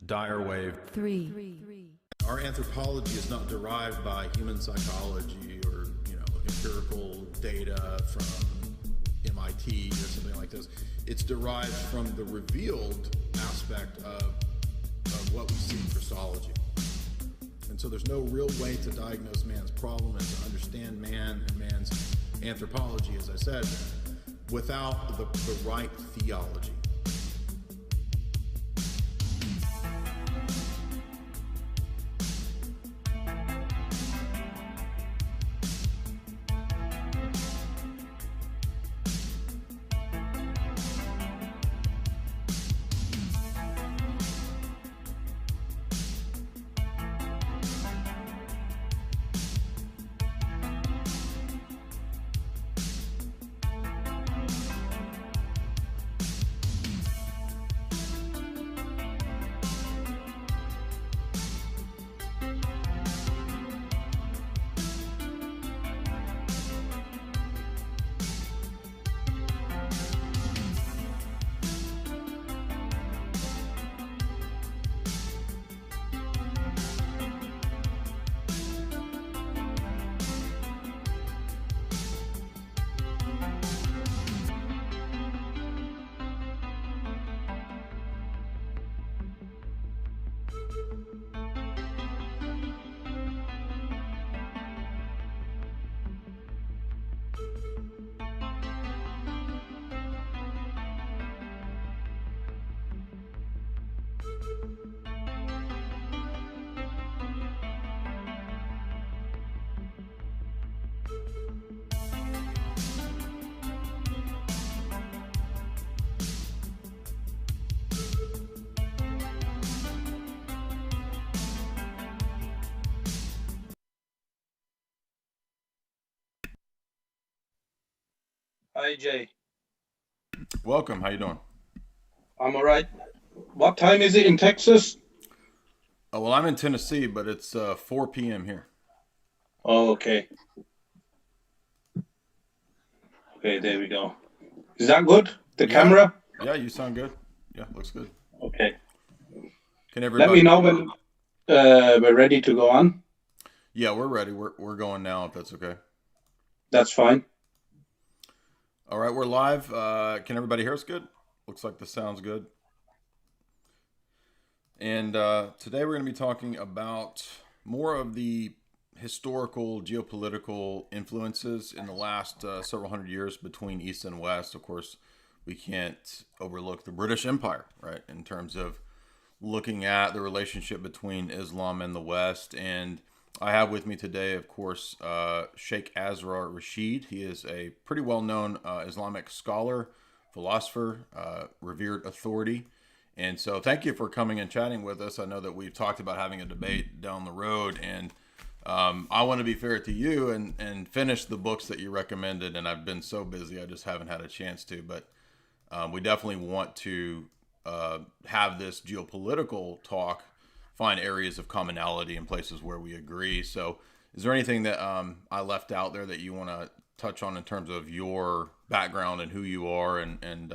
Dire wave. 3. Our anthropology is not derived by human psychology or, empirical data from MIT or something like this. It's derived from the revealed aspect of what we see in Christology. And so there's no real way to diagnose man's problem and to understand man and man's anthropology, as I said, without the right theology. Hi, Jay. Welcome. How you doing? I'm all right. What time is it in Texas? Oh, well, I'm in Tennessee, but it's 4 p.m. here. Oh, okay. Okay, there we go. Is that good? The camera? Yeah, you sound good. Yeah, looks good. Okay. Can everybody... Let me know when we're ready to go on. Yeah, we're ready. We're going now, if that's okay. That's fine. All right, we're live. Can everybody hear us good? Looks like the sound's good. And today we're going to be talking about more of the historical, geopolitical influences in the last several hundred years between East and West. Of course, we can't overlook the British Empire, right, in terms of looking at the relationship between Islam and the West. And I have with me today, of course, Sheikh Asrar Rashid. He is a pretty well-known Islamic scholar, philosopher, revered authority. And so thank you for coming and chatting with us. I know that we've talked about having a debate down the road, and I want to be fair to you and finish the books that you recommended, and I've been so busy I just haven't had a chance to. But we definitely want to have this geopolitical talk, find areas of commonality in places where we agree. So is there anything that I left out there that you want to touch on in terms of your background and who you are? And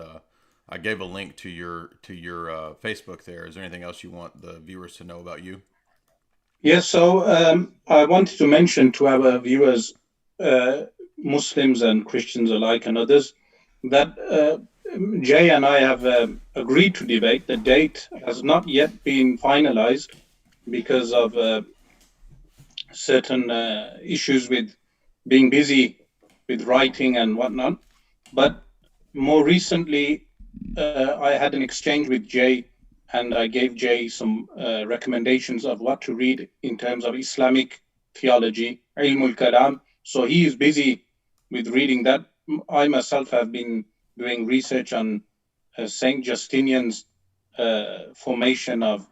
I gave a link to your Facebook there. Is there anything else you want the viewers to know about you? Yes, so I wanted to mention to our viewers, Muslims and Christians alike and others, that Jay and I have agreed to debate. The date has not yet been finalized because of certain issues with being busy with writing and whatnot. But more recently, I had an exchange with Jay, and I gave Jay some recommendations of what to read in terms of Islamic theology, Ilmul Kalam. So he is busy with reading that. I myself have been doing research on Saint Justinian's formation of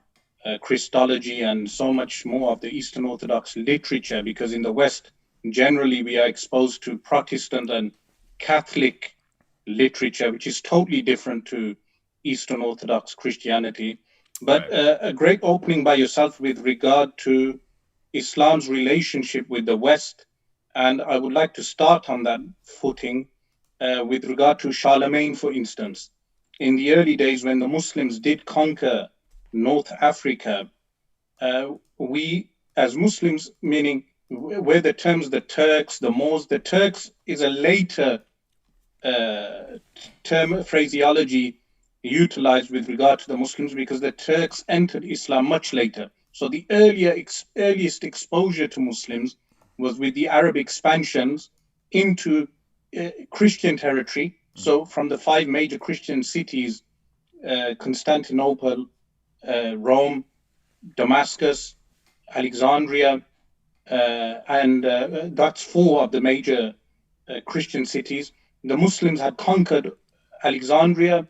Christology and so much more of the Eastern Orthodox literature, because in the West, generally we are exposed to Protestant and Catholic literature, which is totally different to Eastern Orthodox Christianity. But Right. A great opening by yourself with regard to Islam's relationship with the West. And I would like to start on that footing with regard to Charlemagne, for instance. In the early days when the Muslims did conquer North Africa, we as Muslims, meaning where the terms the Turks, the Moors, the Turks is a later term phraseology utilized with regard to the Muslims, because the Turks entered Islam much later. So the earliest exposure to Muslims was with the Arab expansions into Christian territory. So from the 5 major Christian cities, Constantinople, Rome, Damascus, Alexandria, and that's 4 of the major Christian cities. The Muslims had conquered Alexandria,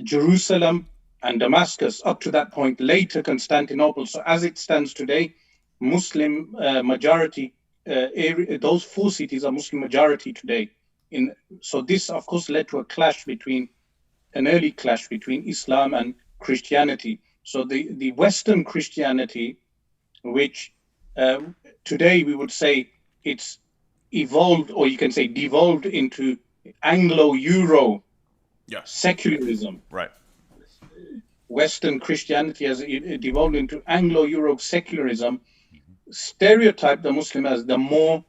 Jerusalem, and Damascus up to that point, later Constantinople. So as it stands today, Muslim majority area, those 4 cities are Muslim majority today. So this, of course, led to an early clash between Islam and Christianity. So the Western Christianity, which today we would say it's evolved, or you can say devolved into Anglo-Euro secularism. Right. Western Christianity has devolved into Anglo-Euro secularism, stereotype the Muslim as the more,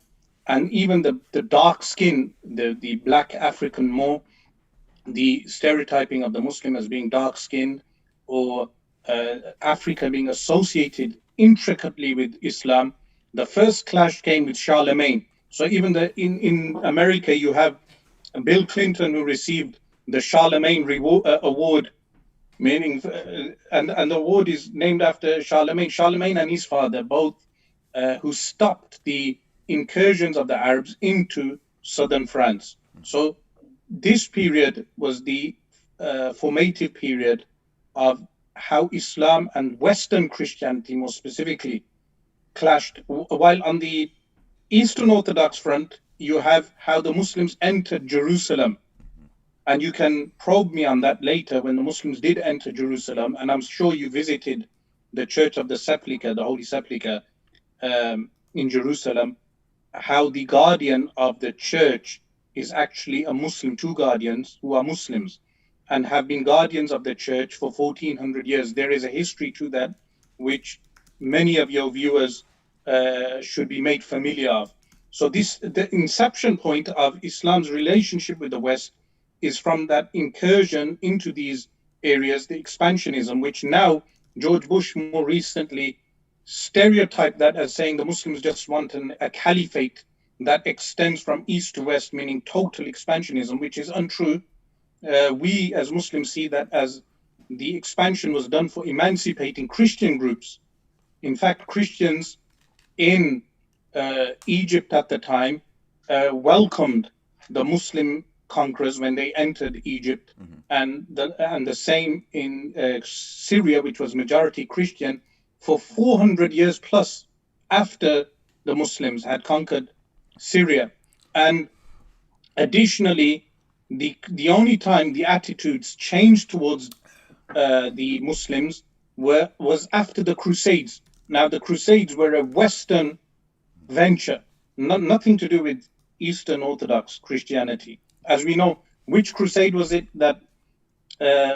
and even the dark skin, the black African more, the stereotyping of the Muslim as being dark skinned, or Africa being associated intricately with Islam. The first clash came with Charlemagne. So even in America, you have Bill Clinton, who received the Charlemagne award, meaning, and the award is named after Charlemagne. Charlemagne and his father, both who stopped the incursions of the Arabs into southern France. So this period was the formative period of how Islam and Western Christianity, more specifically, clashed. While on the Eastern Orthodox front, you have how the Muslims entered Jerusalem. And you can probe me on that later, when the Muslims did enter Jerusalem. And I'm sure you visited the Church of the Sepulchre, the Holy Sepulchre, in Jerusalem, how the guardian of the church is actually a Muslim, 2 guardians who are Muslims and have been guardians of the church for 1400 years. There is a history to that, which many of your viewers should be made familiar of. So the inception point of Islam's relationship with the West is from that incursion into these areas, the expansionism, which now George Bush more recently stereotyped that as saying the Muslims just want a caliphate that extends from east to west, meaning total expansionism, which is untrue. We as Muslims see that as the expansion was done for emancipating Christian groups. In fact, Christians in Egypt at the time welcomed the Muslim conquerors when they entered Egypt, and the same in Syria, which was majority Christian, for 400 years plus after the Muslims had conquered Syria. And additionally, the only time the attitudes changed towards the Muslims was after the Crusades. Now, the Crusades were a Western venture, nothing to do with Eastern Orthodox Christianity. As we know, which crusade was it that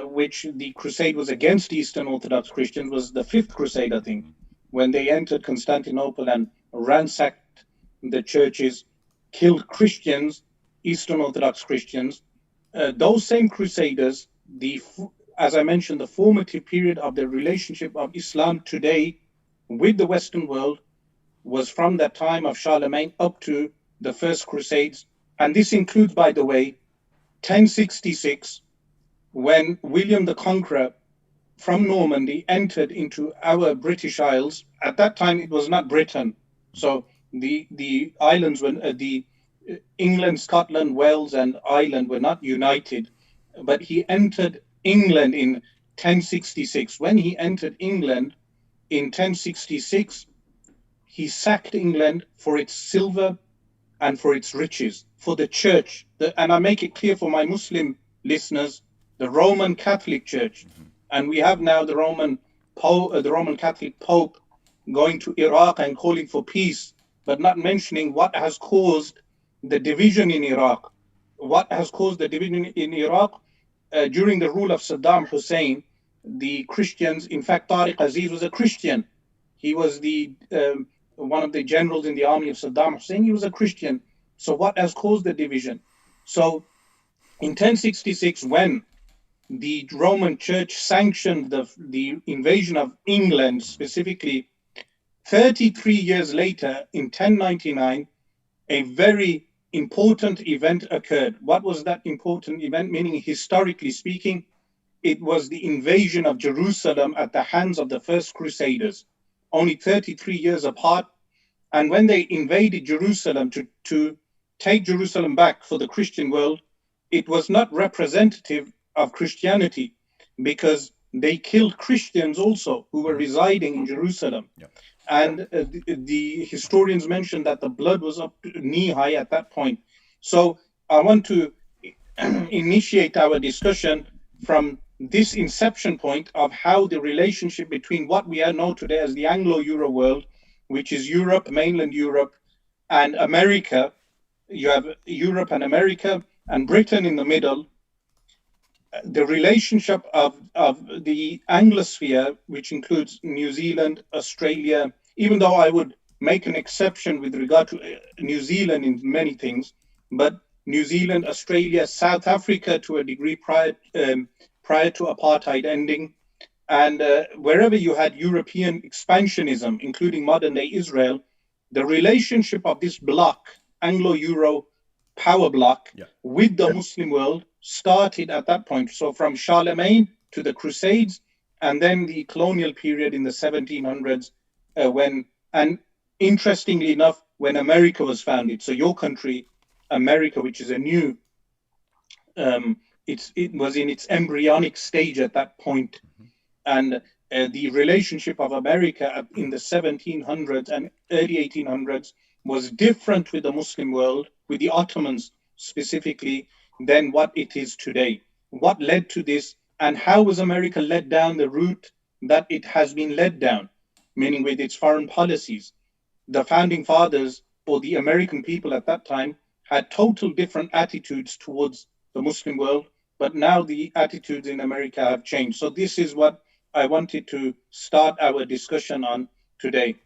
which the crusade was against Eastern Orthodox Christians? Was the 5th Crusade, I think, when they entered Constantinople and ransacked the churches, killed Christians, Eastern Orthodox Christians. Those same crusaders, as I mentioned, the formative period of the relationship of Islam today with the Western world was from that time of Charlemagne up to the First Crusades. And this includes, by the way, 1066, when William the Conqueror from Normandy entered into our British Isles. At that time, it was not Britain. So the islands were, England, Scotland, Wales, and Ireland were not united. But he entered England in 1066. When he entered England in 1066, he sacked England for its silver and for its riches, for the church. And I make it clear for my Muslim listeners, the Roman Catholic Church. And we have now the Roman Catholic Pope going to Iraq and calling for peace, but not mentioning what has caused the division in Iraq. What has caused the division in Iraq during the rule of Saddam Hussein? the Christians. In fact, Tariq Aziz was a Christian. He was the one of the generals in the army of Saddam Hussein. He was a Christian. So what has caused the division? So in 1066, when the Roman Church sanctioned the invasion of England specifically, 33 years later, in 1099, a very important event occurred. What was that important event? Meaning, historically speaking, it was the invasion of Jerusalem at the hands of the first Crusaders, only 33 years apart. And when they invaded Jerusalem to take Jerusalem back for the Christian world, it was not representative of Christianity, because they killed Christians also who were residing in Jerusalem. Yeah. And the historians mention that the blood was up to knee high at that point. So I want to initiate our discussion from this inception point of how the relationship between what we know today as the Anglo-Euro world, which is Europe, mainland Europe, and America. You have Europe and America and Britain in the middle. The relationship of the Anglosphere, which includes New Zealand, Australia, even though I would make an exception with regard to New Zealand in many things, but New Zealand, Australia, South Africa to a degree prior to apartheid ending, and wherever you had European expansionism, including modern day Israel, the relationship of this bloc, Anglo-Euro power bloc, with the Muslim world started at that point. So from Charlemagne to the Crusades, and then the colonial period in the 1700s, and interestingly enough, when America was founded. So your country, America, which is a new, it was in its embryonic stage at that point. And the relationship of America in the 1700s and early 1800s was different with the Muslim world, with the Ottomans specifically, than what it is today. What led to this, and how was America led down the route that it has been led down, meaning with its foreign policies? The founding fathers, or the American people at that time, had total different attitudes towards the Muslim world, but now the attitudes in America have changed. So this is what I wanted to start our discussion on today.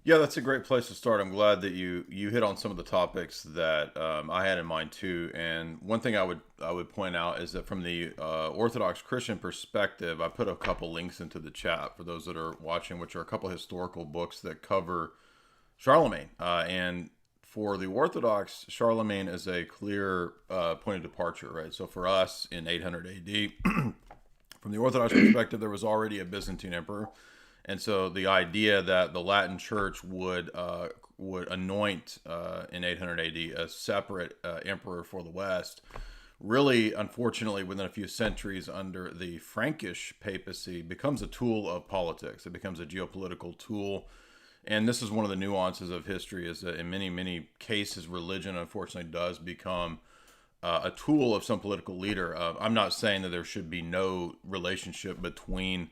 Yeah, that's a great place to start. I'm glad that you hit on some of the topics that I had in mind too. And one thing I would point out is that from the Orthodox Christian perspective, I put a couple links into the chat for those that are watching, which are a couple historical books that cover Charlemagne. And for the Orthodox, Charlemagne is a clear point of departure, right? So for us in 800 AD, from the Orthodox perspective, there was already a Byzantine emperor. And so the idea that the Latin Church would anoint in 800 AD a separate emperor for the West, really, unfortunately, within a few centuries under the Frankish papacy, becomes a tool of politics. It becomes a geopolitical tool. And this is one of the nuances of history, is that in many, many cases, religion, unfortunately, does become a tool of some political leader. I'm not saying that there should be no relationship between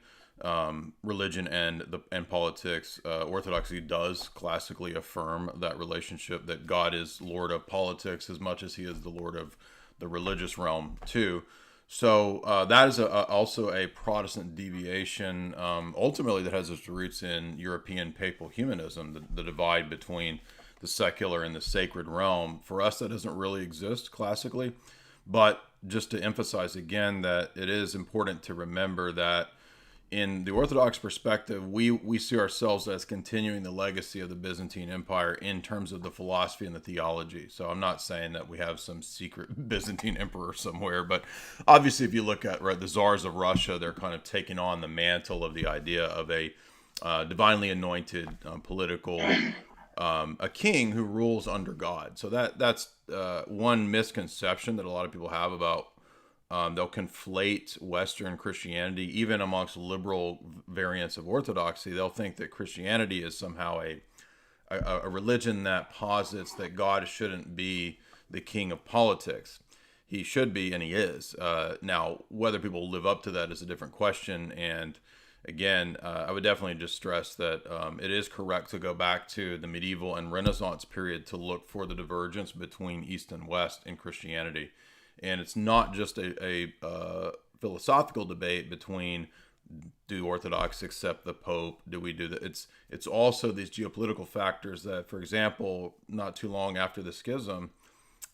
religion and politics. Orthodoxy does classically affirm that relationship, that God is Lord of politics as much as he is the Lord of the religious realm too. So that is also a Protestant deviation, ultimately, that has its roots in European papal humanism, the divide between the secular and the sacred realm. For us, that doesn't really exist classically, but just to emphasize again that it is important to remember that in the Orthodox perspective, we see ourselves as continuing the legacy of the Byzantine Empire in terms of the philosophy and the theology. So I'm not saying that we have some secret Byzantine emperor somewhere, but obviously if you look at the czars of Russia, they're kind of taking on the mantle of the idea of a divinely anointed political a king who rules under God. So that's one misconception that a lot of people have about. They'll conflate Western Christianity, even amongst liberal variants of Orthodoxy. They'll think that Christianity is somehow a religion that posits that God shouldn't be the king of politics. He should be, and he is. Now, whether people live up to that is a different question. And again, I would definitely just stress that it is correct to go back to the medieval and Renaissance period to look for the divergence between East and West in Christianity. And it's not just a philosophical debate between, do Orthodox accept the Pope? Do we do that? It's also these geopolitical factors that, for example, not too long after the schism,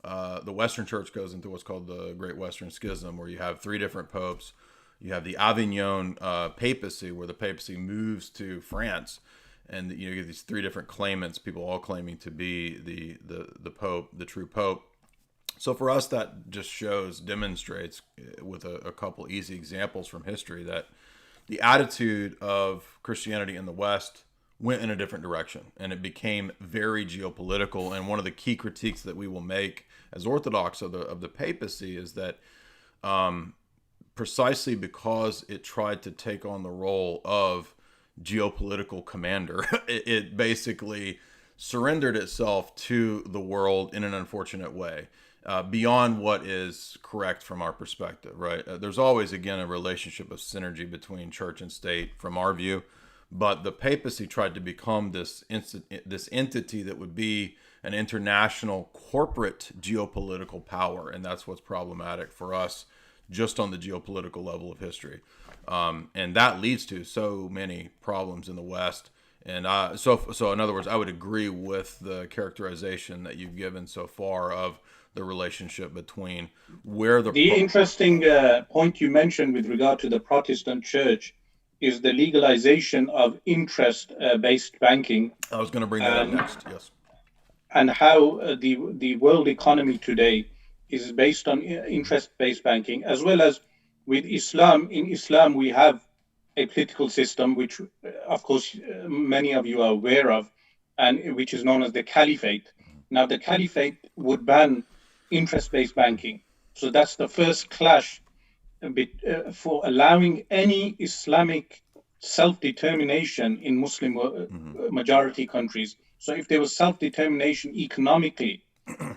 the Western Church goes into what's called the Great Western Schism, where you have three different popes. You have the Avignon Papacy, where the papacy moves to France, and you get these three different claimants, people all claiming to be the Pope, the true Pope. So for us, that just demonstrates with a couple easy examples from history that the attitude of Christianity in the West went in a different direction, and it became very geopolitical. And one of the key critiques that we will make as Orthodox of the papacy is that precisely because it tried to take on the role of geopolitical commander, it basically surrendered itself to the world in an unfortunate way. Beyond what is correct from our perspective, right? There's always, again, a relationship of synergy between church and state from our view, but the papacy tried to become this entity that would be an international corporate geopolitical power, and that's what's problematic for us just on the geopolitical level of history. And that leads to so many problems in the West. And so in other words, I would agree with the characterization that you've given so far of the relationship between where the interesting point you mentioned with regard to the Protestant church is the legalization of interest-based banking. I was going to bring that up next. Yes. And how the world economy today is based on interest-based banking, as well as with Islam. In Islam, we have a political system, which, of course, many of you are aware of, and which is known as the Caliphate. Now, the Caliphate would ban interest-based banking. So that's the first clash for allowing any Islamic self-determination in Muslim majority countries. So if there was self-determination economically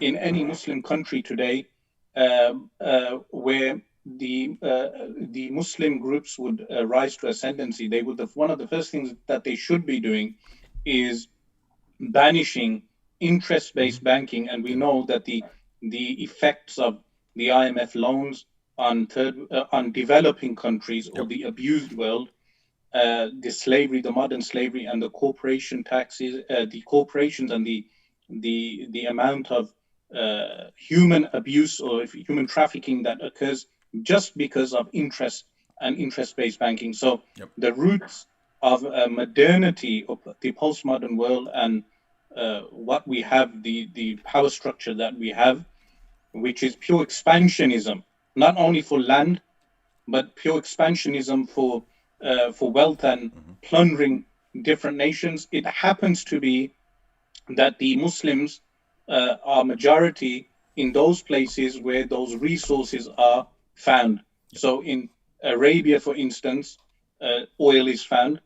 in any Muslim country today, where the Muslim groups would rise to ascendancy, they would one of the first things that they should be doing is banishing interest-based banking. And we know that the effects of the IMF loans on developing countries or the abused world, the slavery, the modern slavery, and the corporation taxes, the corporations, and the amount of human abuse or human trafficking that occurs just because of interest and interest-based banking. So the roots of modernity, of the postmodern world, and what we have, the power structure that we have, which is pure expansionism, not only for land, but pure expansionism for wealth and plundering different nations. It happens to be that the Muslims are majority in those places where those resources are found. So in Arabia, for instance, oil is found.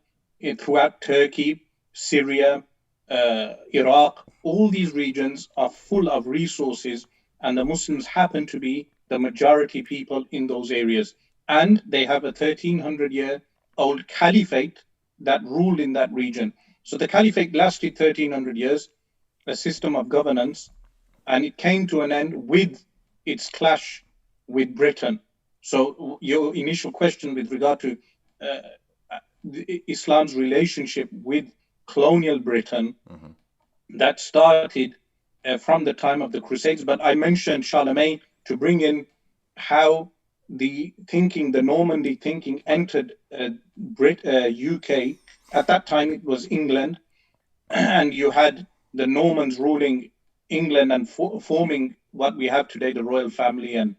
Throughout Turkey, Syria, Iraq, all these regions are full of resources, and the Muslims happen to be the majority people in those areas. And they have a 1300-year-old caliphate that ruled in that region. So the caliphate lasted 1300 years, a system of governance, and it came to an end with its clash with Britain. So your initial question with regard to Islam's relationship with colonial Britain, that started from the time of the Crusades. But I mentioned Charlemagne to bring in how the Normandy thinking entered UK. At that time, it was England, and you had the Normans ruling England and forming what we have today, the royal family and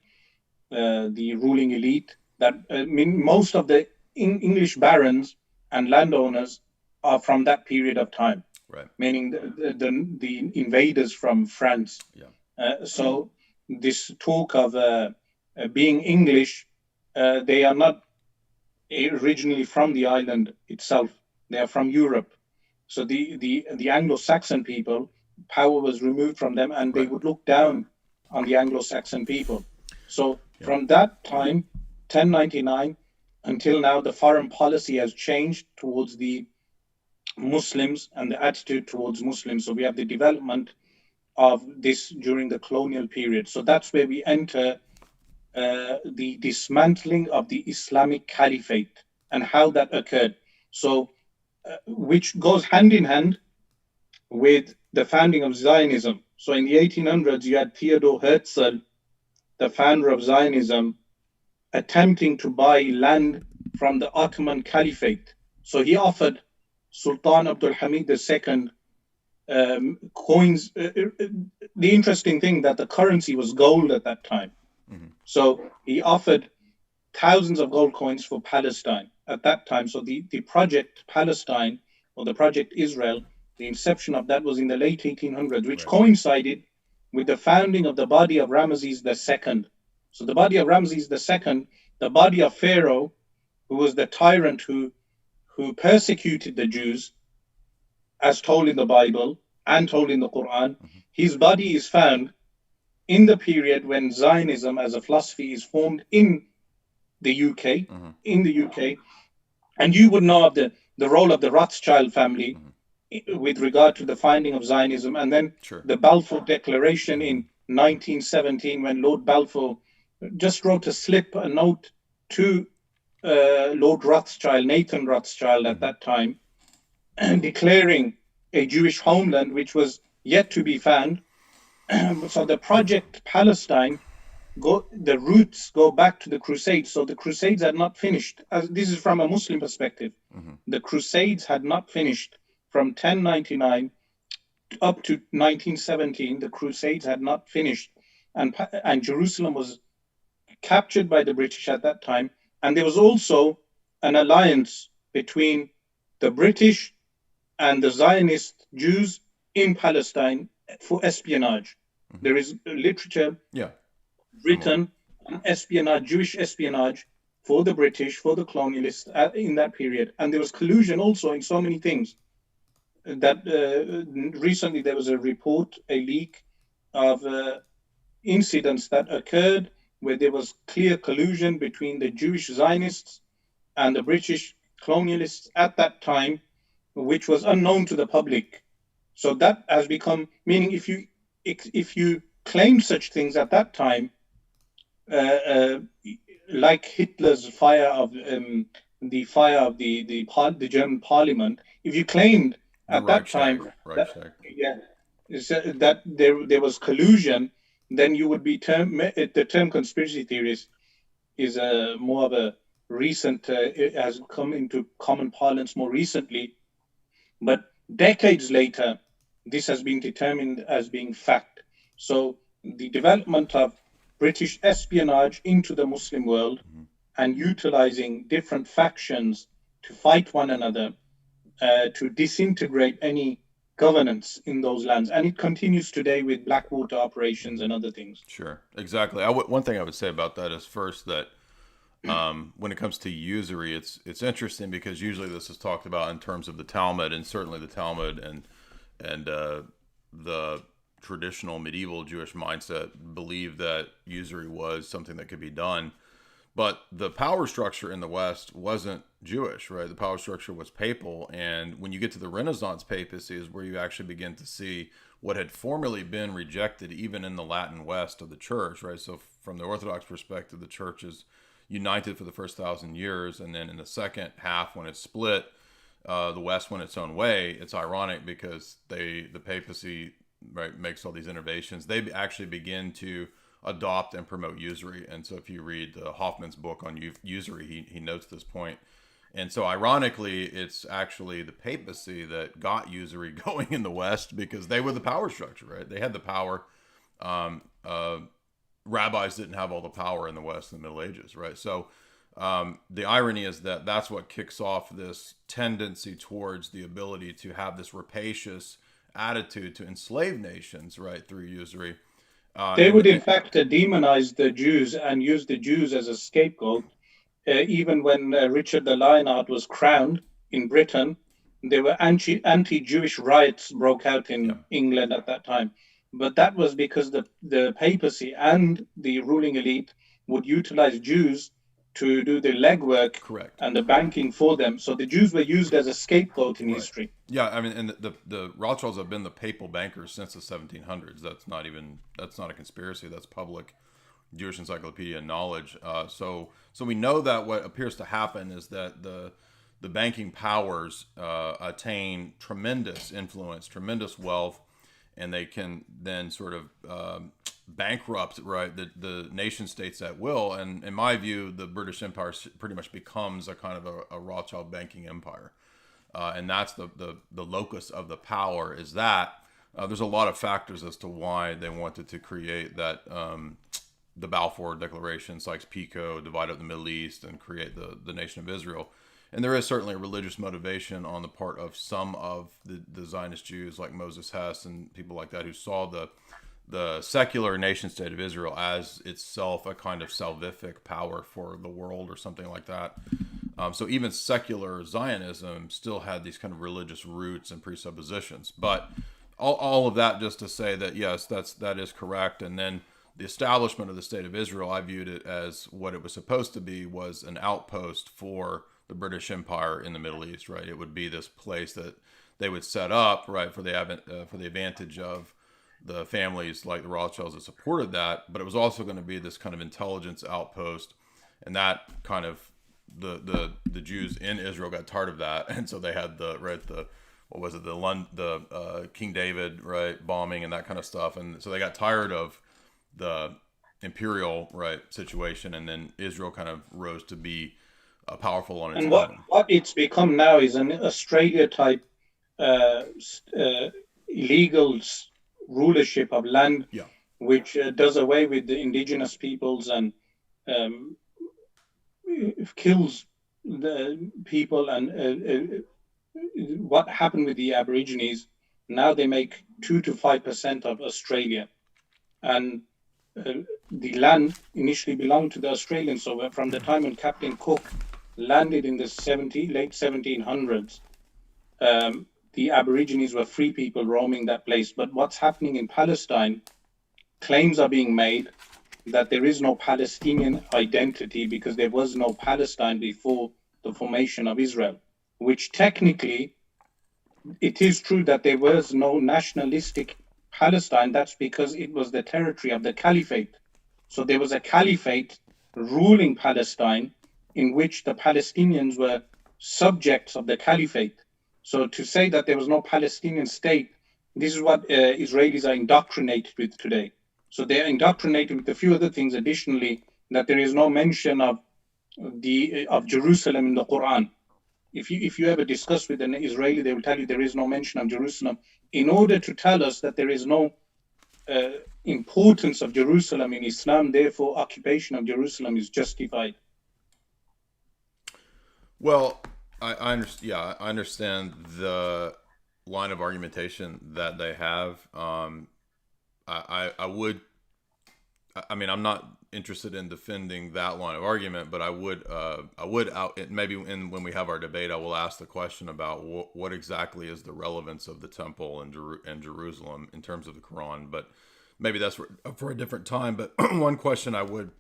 the ruling elite. That most of the English barons and landowners are from that period of time, right? Meaning the invaders from France. So this talk of being English, they are not originally from the island itself. They are from Europe. So the Anglo-Saxon people, power was removed from them, and they would look down on the Anglo-Saxon people. So from that time, 1099, until now, the foreign policy has changed towards the Muslims and the attitude towards Muslims. So we have the development of this during the colonial period. So that's where we enter the dismantling of the Islamic Caliphate and how that occurred. So, which goes hand in hand with the founding of Zionism. So, in the 1800s, you had Theodor Herzl, the founder of Zionism, attempting to buy land from the Ottoman Caliphate. So, he offered Sultan Abdul Hamid II coins. The interesting thing that the currency was gold at that time. Mm-hmm. So he offered thousands of gold coins for Palestine at that time. So the project Palestine or the project Israel, the inception of that was in the late 1800s, which coincided with the founding of the body of Ramesses II. So the body of Ramesses II, the body of Pharaoh, who was the tyrant who persecuted the Jews, as told in the Bible and told in the Quran, his body is found in the period when Zionism as a philosophy is formed in the UK, and you would know of the role of the Rothschild family with regard to the finding of Zionism, and then the Balfour Declaration in 1917, when Lord Balfour just wrote a note to Lord Rothschild, Nathan Rothschild at that time, declaring a Jewish homeland which was yet to be found. So the project Palestine, the roots go back to the Crusades. So the Crusades had not finished. This is from a Muslim perspective. The Crusades had not finished from 1099 up to 1917. The Crusades had not finished, and Jerusalem was captured by the British at that time. And there was also an alliance between the British and the Zionist Jews in Palestine for espionage. There is literature written on espionage, Jewish espionage for the British, for the colonialists in that period. And there was collusion also in so many things. That recently there was a report, a leak of incidents that occurred where there was clear collusion between the Jewish Zionists and the British colonialists at that time, which was unknown to the public. So that has become, meaning if you claim such things at that time, like Hitler's fire of the German Parliament, if you claimed at that time that there was collusion, then you would be the term conspiracy theorist is more of a recent, it has come into common parlance more recently. But decades later, this has been determined as being fact. So the development of British espionage into the Muslim world and utilizing different factions to fight one another, to disintegrate any governance in those lands. And it continues today with Blackwater operations and other things. Sure, exactly. One thing I would say about that is first that when it comes to usury, it's interesting because usually this is talked about in terms of the Talmud, and certainly the Talmud and the traditional medieval Jewish mindset believed that usury was something that could be done. But the power structure in the West wasn't Jewish, right? The power structure was papal. And when you get to the Renaissance papacy is where you actually begin to see what had formerly been rejected even in the Latin West of the church, right? So from the Orthodox perspective, the church is united for the first 1,000 years. And then in the second half, when it's split, the West went its own way. It's ironic because the papacy, right, makes all these innovations. They actually begin to adopt and promote usury. And so if you read Hoffman's book on usury, he notes this point. And so ironically, it's actually the papacy that got usury going in the West because they were the power structure, right? They had the power. Rabbis didn't have all the power in the West in the Middle Ages, right? So the irony is that that's what kicks off this tendency towards the ability to have this rapacious attitude to enslave nations, right, through usury. They would, in fact, demonize the Jews and use the Jews as a scapegoat. Even when Richard the Lionheart was crowned in Britain, there were anti-Jewish riots broke out in England at that time. But that was because the papacy and the ruling elite would utilize Jews to do the legwork and the banking for them. So the Jews were used as a scapegoat in history. Yeah, I mean, and the Rothschilds have been the papal bankers since the 1700s. That's not a conspiracy. That's public Jewish Encyclopedia knowledge. So we know that what appears to happen is that the banking powers attain tremendous influence, tremendous wealth, and they can then sort of bankrupt, right, the nation states at will. And in my view, the British Empire pretty much becomes a kind of a Rothschild banking empire. And that's the locus of the power is that. There's a lot of factors as to why they wanted to create that, the Balfour Declaration, Sykes-Picot, divide up the Middle East and create the nation of Israel. And there is certainly a religious motivation on the part of some of the Zionist Jews like Moses Hess and people like that who saw the secular nation state of Israel as itself a kind of salvific power for the world or something like that. So even secular Zionism still had these kind of religious roots and presuppositions. But all of that just to say that, yes, that is correct. And then the establishment of the state of Israel, I viewed it as what it was supposed to be, was an outpost for the British Empire in the Middle East, right? It would be this place that they would set up, right, for the advantage of the families like the Rothschilds that supported that, but it was also going to be this kind of intelligence outpost, and that kind of the Jews in Israel got tired of that, and so they had the King David, right, bombing and that kind of stuff, and so they got tired of the imperial, right, situation, and then Israel kind of rose to be powerful on its And own. what it's become now is an Australia type illegal rulership of land, Yeah. which does away with the indigenous peoples and kills the people. And what happened with the Aborigines? Now they make 2 to 5% of Australia, and the land initially belonged to the Australians. So from the time when Captain Cook landed in the late 1700s, the Aborigines were free people roaming that place. But what's happening in Palestine, claims are being made that there is no Palestinian identity because there was no Palestine before the formation of Israel, which technically it is true that there was no nationalistic Palestine. That's because it was the territory of the caliphate. So there was a caliphate ruling Palestine in which the Palestinians were subjects of the caliphate. So to say that there was no Palestinian state, this is what Israelis are indoctrinated with today. So they're indoctrinated with a few other things additionally, that there is no mention of Jerusalem in the Quran. If you ever discuss with an Israeli, they will tell you there is no mention of Jerusalem, in order to tell us that there is no importance of Jerusalem in Islam, therefore occupation of Jerusalem is justified. Well, I understand the line of argumentation that they have. I'm not interested in defending that line of argument, but when we have our debate, I will ask the question about what exactly is the relevance of the temple and Jerusalem in terms of the Quran. But maybe that's for a different time. But one question I would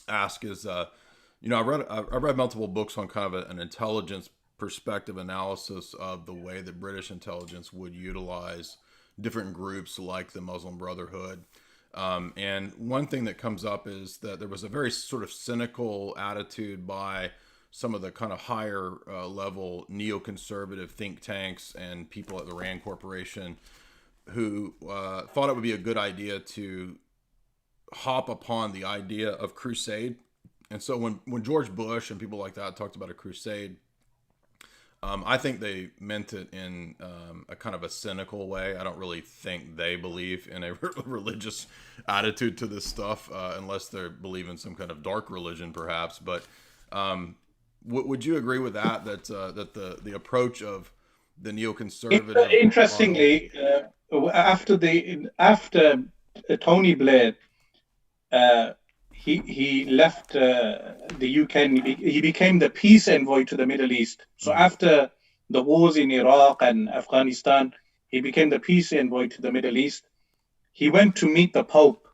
ask is, I read multiple books on kind of an intelligence perspective analysis of the way that British intelligence would utilize different groups like the Muslim Brotherhood. And one thing that comes up is that there was a very sort of cynical attitude by some of the kind of higher level neoconservative think tanks and people at the Rand Corporation who thought it would be a good idea to hop upon the idea of crusade. And so when George Bush and people like that talked about a crusade, I think they meant it in a kind of a cynical way. I don't really think they believe in a religious attitude to this stuff, unless they believe in some kind of dark religion, perhaps. But would you agree with that? That the approach of the neoconservative. Interestingly, after Tony Blair, he left the UK and he became the peace envoy to the Middle East. So after the wars in Iraq and Afghanistan, he became the peace envoy to the Middle East. He went to meet the Pope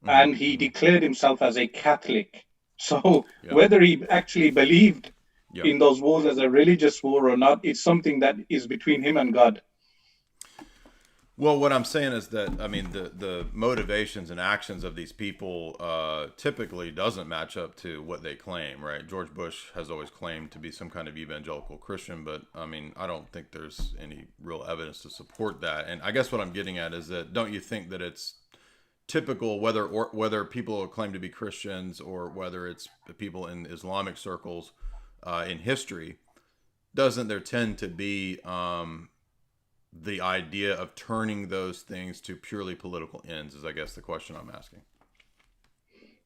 and he declared himself as a Catholic. So whether he actually believed in those wars as a religious war or not, it's something that is between him and God. Well, what I'm saying is that I mean the motivations and actions of these people typically doesn't match up to what they claim, right? George Bush has always claimed to be some kind of evangelical Christian, but I mean I don't think there's any real evidence to support that. And I guess what I'm getting at is that don't you think that it's typical whether people claim to be Christians or whether it's people in Islamic circles in history, doesn't there tend to be the idea of turning those things to purely political ends is I guess the question I'm asking.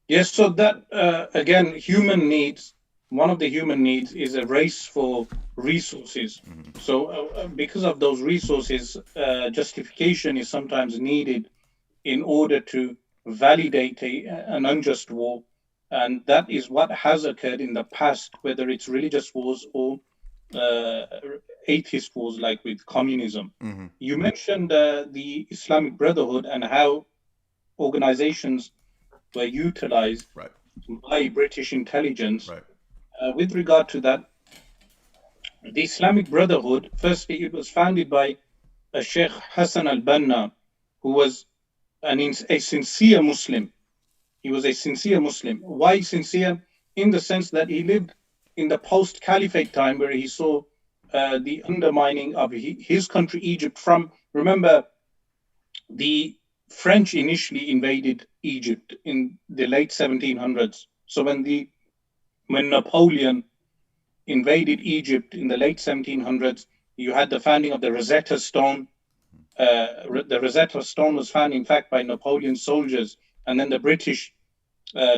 Yes, so that again, human needs. One of the human needs is a race for resources. Mm-hmm. So, because of those resources, justification is sometimes needed in order to validate an unjust war. And that is what has occurred in the past, whether it's religious wars or uh, atheist wars, like with communism. Mm-hmm. You mentioned the Islamic Brotherhood and how organizations were utilized Right. by British intelligence. Right. With regard to that, the Islamic Brotherhood, firstly, it was founded by a Sheikh Hassan al-Banna, who was a sincere Muslim. He was a sincere Muslim. Why sincere? In the sense that he lived in the post-caliphate time where he saw the undermining of his country, Egypt, from, remember, the French initially invaded Egypt in the late 1700s. So when Napoleon invaded Egypt in the late 1700s, you had the founding of the Rosetta Stone. The Rosetta Stone was found, in fact, by Napoleon's soldiers, and then the British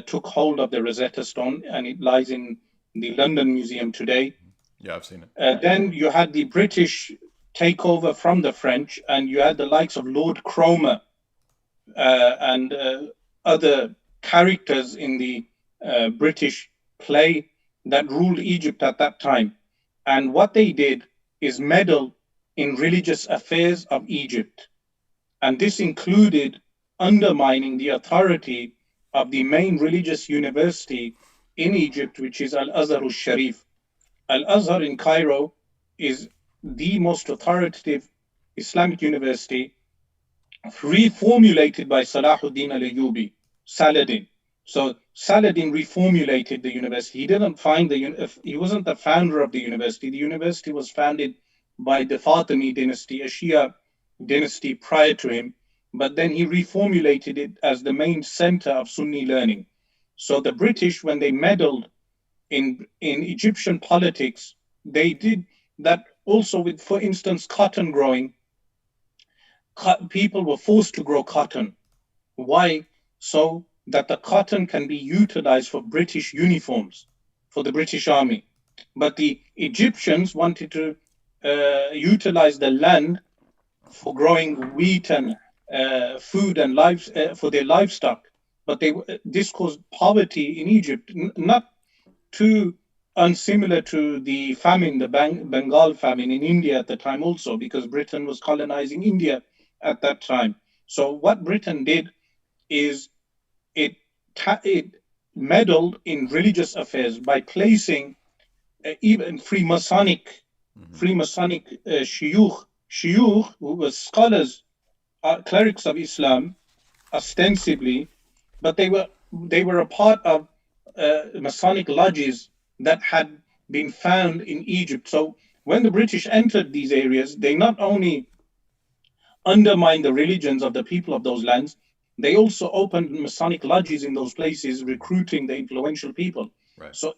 took hold of the Rosetta Stone, and it lies in the London Museum today. Yeah, I've seen it. Then you had the British takeover from the French, and you had the likes of Lord Cromer and other characters in the British play that ruled Egypt at that time. And what they did is meddle in religious affairs of Egypt. And this included undermining the authority of the main religious university in Egypt, which is Al-Azhar al-Sharif. Al-Azhar in Cairo is the most authoritative Islamic university, reformulated by Salahuddin al-Ayyubi, Saladin. So Saladin reformulated the university. He didn't find he wasn't the founder of the university. The university was founded by the Fatimi dynasty, a Shia dynasty prior to him, but then he reformulated it as the main center of Sunni learning. So the British, when they meddled in Egyptian politics, they did that also with, for instance, cotton growing. People were forced to grow cotton. Why? So that the cotton can be utilized for British uniforms, for the British Army. But the Egyptians wanted to utilize the land for growing wheat and food and for their livestock. But this caused poverty in Egypt, not too unsimilar to the famine, the Bengal famine in India at the time also, because Britain was colonizing India at that time. So what Britain did is it meddled in religious affairs by placing even Freemasonic shuyukh, who were scholars, clerics of Islam, ostensibly, but they were a part of Masonic lodges that had been found in Egypt. So when the British entered these areas, they not only undermined the religions of the people of those lands, they also opened Masonic lodges in those places, recruiting the influential people. Right. So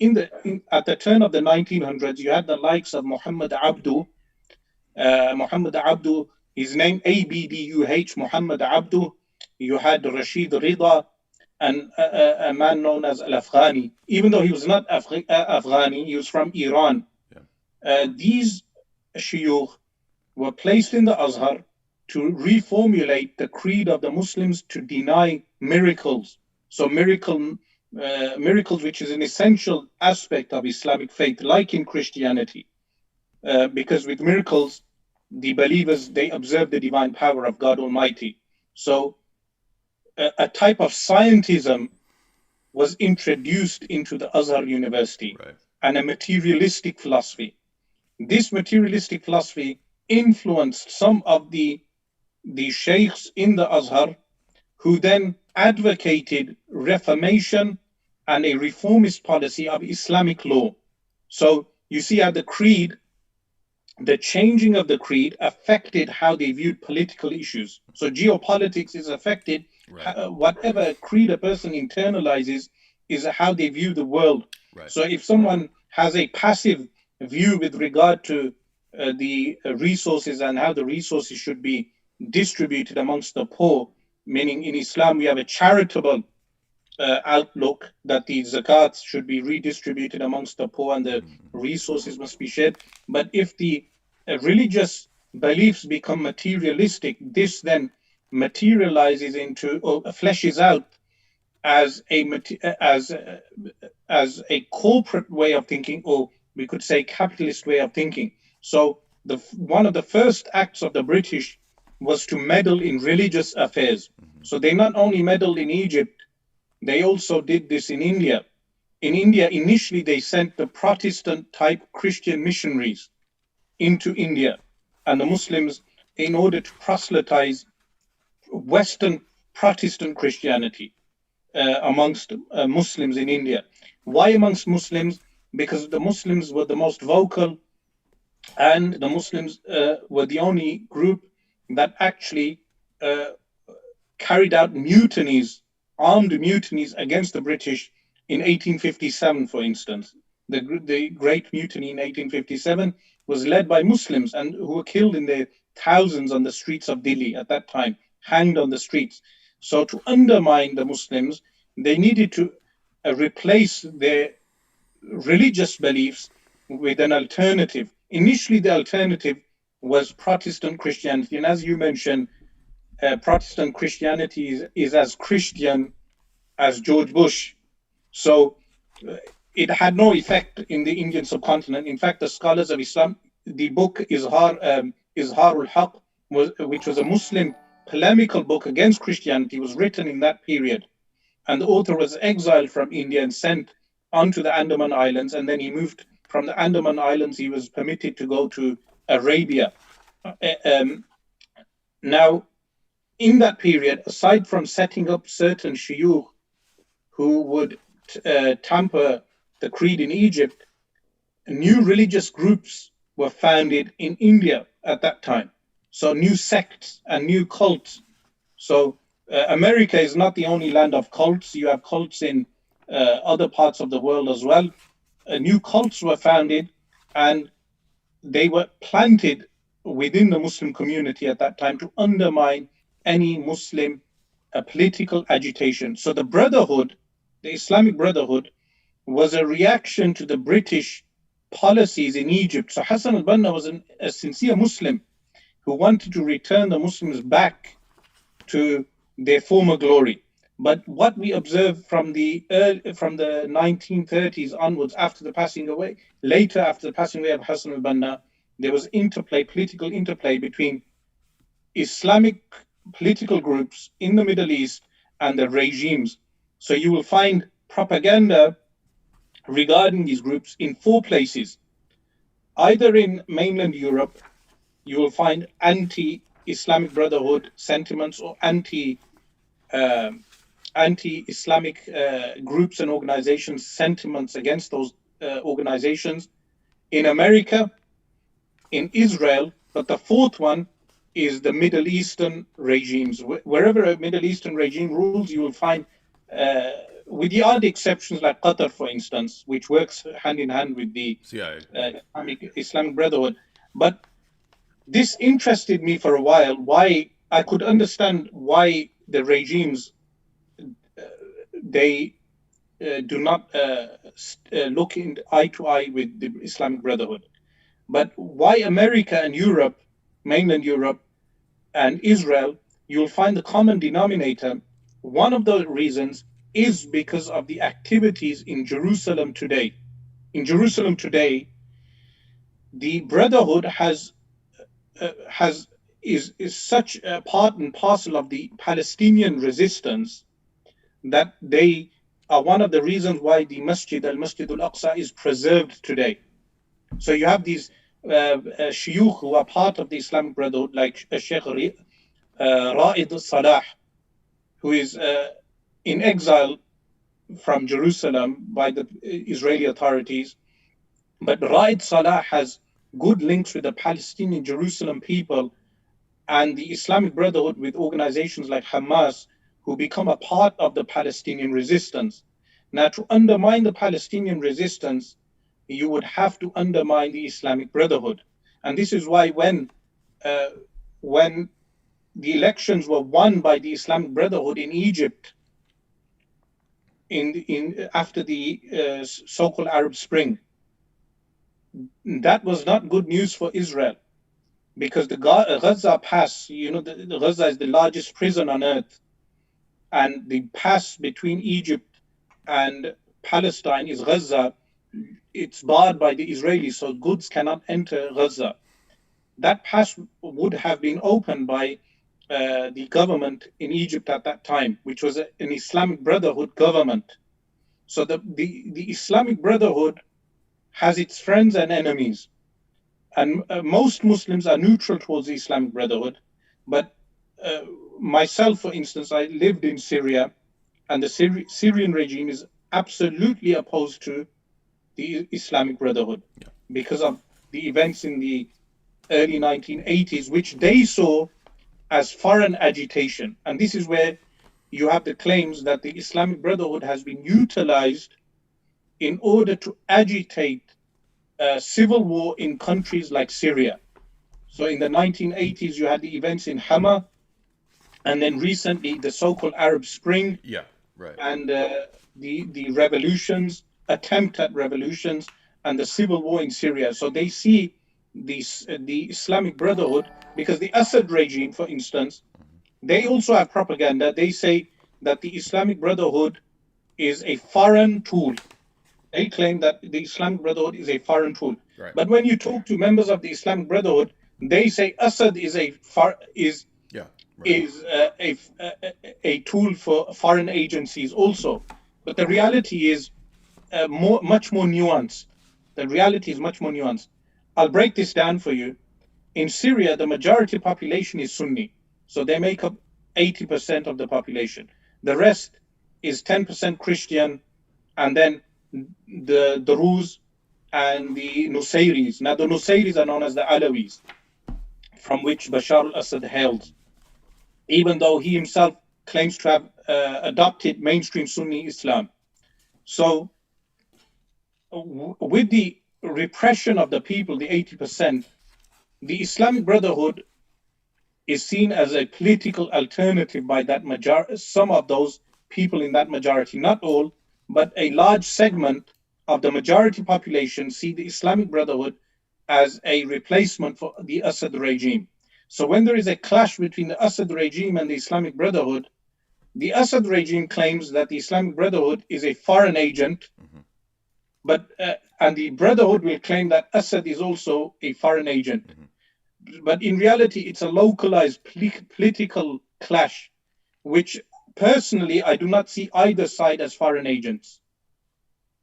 at the turn of the 1900s, you had the likes of Muhammad Abdu. Muhammad Abdu, his name Abduh, Muhammad Abdu. You had Rashid Rida, and a man known as Al-Afghani. Even though he was not Afghani, he was from Iran. Yeah. These shuyukh were placed in the Azhar to reformulate the creed of the Muslims to deny miracles. So miracles, which is an essential aspect of Islamic faith, like in Christianity. Because with miracles, the believers, they observe the divine power of God Almighty. So a type of scientism was introduced into the Azhar University, right, and a materialistic philosophy. This materialistic philosophy influenced some of the the sheikhs in the Azhar, who then advocated reformation and a reformist policy of Islamic law. So you see how the changing of the creed affected how they viewed political issues. So geopolitics is affected, Right. whatever creed a person internalizes is how they view the world. Right. So if someone has a passive view with regard to the resources and how the resources should be distributed amongst the poor, meaning in Islam we have a charitable outlook that the zakats should be redistributed amongst the poor and the resources must be shared. But if the religious beliefs become materialistic, this then materializes into or fleshes out as a corporate way of thinking, or we could say capitalist way of thinking. So one of the first acts of the British was to meddle in religious affairs. So they not only meddled in Egypt, they also did this in India. In India, initially they sent the Protestant type Christian missionaries into India and the Muslims in order to proselytize Western Protestant Christianity amongst Muslims in India. Why amongst Muslims? Because the Muslims were the most vocal, and the Muslims were the only group that actually uh, carried out mutinies, armed mutinies against the British in 1857, for instance. The Great Mutiny in 1857 was led by Muslims and who were killed in their thousands on the streets of Delhi at that time, hanged on the streets. So to undermine the Muslims, they needed to replace their religious beliefs with an alternative. Initially, the alternative was Protestant Christianity. And as you mentioned, Protestant Christianity is as Christian as George Bush. So it had no effect in the Indian subcontinent. In fact, the scholars of Islam, the book Izharul Haq, which was a Muslim polemical book against Christianity, was written in that period. And the author was exiled from India and sent onto the Andaman Islands. And then he moved from the Andaman Islands, he was permitted to go to Arabia. Now, in that period, aside from setting up certain shuyukh who would tamper the creed in Egypt, new religious groups were founded in India at that time. So new sects and new cults. So America is not the only land of cults. You have cults in other parts of the world as well. New cults were founded and they were planted within the Muslim community at that time to undermine any Muslim political agitation. So the Brotherhood, the Islamic Brotherhood, was a reaction to the British policies in Egypt. So Hassan al-Banna was a sincere Muslim who wanted to return the Muslims back to their former glory. But what we observe from the 1930s onwards, after the passing away, later after the passing away of Hassan al-Banna, there was political interplay between Islamic political groups in the Middle East and the regimes. So you will find propaganda regarding these groups in four places. Either in mainland Europe, you will find anti-Islamic Brotherhood sentiments or anti-Islamic groups and organizations sentiments against those organizations. In America, in Israel, but the fourth one is the Middle Eastern regimes. Wherever a Middle Eastern regime rules, you will find, with the odd exceptions like Qatar, for instance, which works hand in hand with the Islamic Brotherhood. But this interested me for a while, why I could understand why the regimes, they do not look in eye to eye with the Islamic Brotherhood. But why America and Europe, mainland Europe and Israel, you'll find the common denominator. One of the reasons is because of the activities in Jerusalem today. In Jerusalem today, the Brotherhood is such a part and parcel of the Palestinian resistance that they are one of the reasons why the Masjid al-Aqsa is preserved today. So you have these shuyukh who are part of the Islamic Brotherhood, like Sheikh Ra'id Salah, who is in exile from Jerusalem by the Israeli authorities. But Ra'id Salah has good links with the Palestinian Jerusalem people and the Islamic Brotherhood with organizations like Hamas, who become a part of the Palestinian resistance. Now, to undermine the Palestinian resistance, you would have to undermine the Islamic Brotherhood. And this is why when the elections were won by the Islamic Brotherhood in Egypt after the so-called Arab Spring, that was not good news for Israel, because the Gaza pass, the Gaza is the largest prison on earth, and the pass between Egypt and Palestine is Gaza. It's barred by the Israelis, so goods cannot enter Gaza. That pass would have been opened by the government in Egypt at that time, which was an Islamic Brotherhood government. So the Islamic Brotherhood has its friends and enemies. And most Muslims are neutral towards the Islamic Brotherhood. But myself, for instance, I lived in Syria, and the Syrian regime is absolutely opposed to the Islamic Brotherhood because of the events in the early 1980s, which they saw as foreign agitation. And this is where you have the claims that the Islamic Brotherhood has been utilized in order to agitate civil war in countries like Syria. So in the 1980s, you had the events in Hama, and then recently the so-called Arab Spring, and the revolutions, attempt at revolutions, and the civil war in Syria. So they see the Islamic Brotherhood, because the Assad regime, for instance, they also have propaganda. They say that the Islamic Brotherhood is a foreign tool. They claim that the Islamic Brotherhood is a foreign tool. Right. But when you talk to members of the Islamic Brotherhood, they say Assad is a tool for foreign agencies also. But the reality is much more nuanced. The reality is much more nuanced. I'll break this down for you. In Syria, the majority population is Sunni. So they make up 80% of the population. The rest is 10% Christian, and then the Druze and the Nusayris. Now, the Nusayris are known as the Alawis, from which Bashar al-Assad hails, even though he himself claims to have adopted mainstream Sunni Islam. So with the repression of the people, the 80%, the Islamic Brotherhood is seen as a political alternative by that some of those people in that majority, not all, but a large segment of the majority population see the Islamic Brotherhood as a replacement for the Assad regime. So when there is a clash between the Assad regime and the Islamic Brotherhood, the Assad regime claims that the Islamic Brotherhood is a foreign agent, and the Brotherhood will claim that Assad is also a foreign agent. But in reality, it's a localized political clash, which personally, I do not see either side as foreign agents.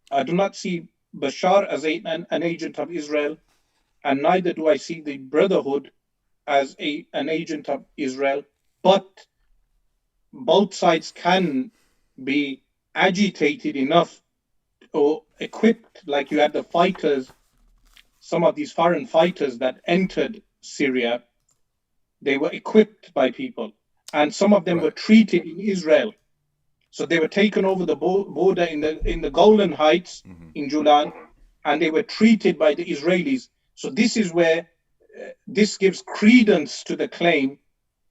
I do not see Bashar as an agent of Israel, and neither do I see the Brotherhood as an agent of Israel. But both sides can be agitated enough or equipped, like you had the fighters, some of these foreign fighters that entered Syria, they were equipped by people, and some of them were treated in Israel. So they were taken over the border in the Golan Heights in Julan, and they were treated by the Israelis. So this is where this gives credence to the claim.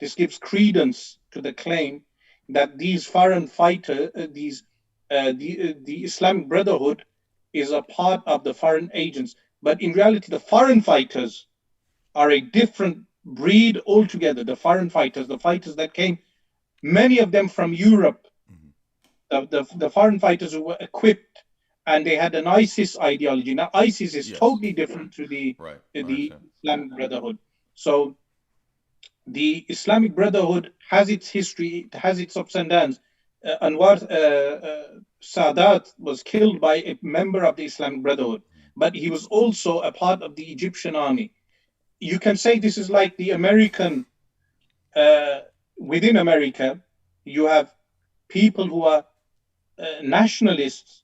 This gives credence to the claim that these foreign fighters, the Islamic Brotherhood, is a part of the foreign agents. But in reality, the foreign fighters are a different breed altogether. The foreign fighters, the fighters that came, many of them from Europe, the foreign fighters who were equipped, and they had an ISIS ideology. Now, ISIS is totally different to the Islamic Brotherhood. So the Islamic Brotherhood has its history, it has its ups and downs. Anwar Sadat was killed by a member of the Islamic Brotherhood, but he was also a part of the Egyptian army. You can say this is like the American within America, you have people who are nationalists,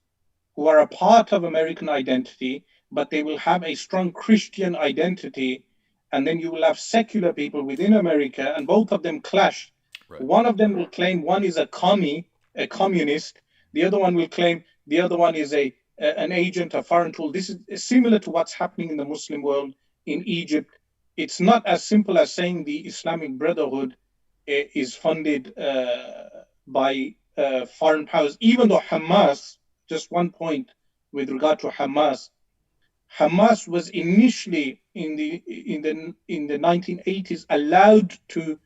who are a part of American identity, but they will have a strong Christian identity. And then you will have secular people within America, and both of them clash. Right. One of them will claim one is a communist. The other one will claim the other one is an agent, a foreign tool. This is similar to what's happening in the Muslim world in Egypt. It's not as simple as saying the Islamic Brotherhood is funded by foreign powers, even though Hamas, just one point with regard to Hamas, Hamas was initially in the 1980s allowed to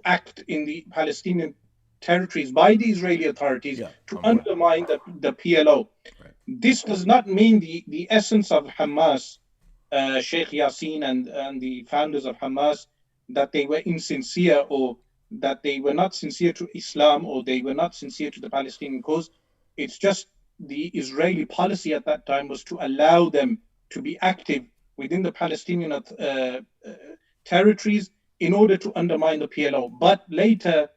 act in the Palestinian territories by the Israeli authorities to undermine the PLO. Right. This does not mean the essence of Hamas, Sheikh Yassin and the founders of Hamas, that they were insincere or that they were not sincere to Islam or they were not sincere to the Palestinian cause. It's just the Israeli policy at that time was to allow them to be active within the Palestinian territories in order to undermine the PLO. But later,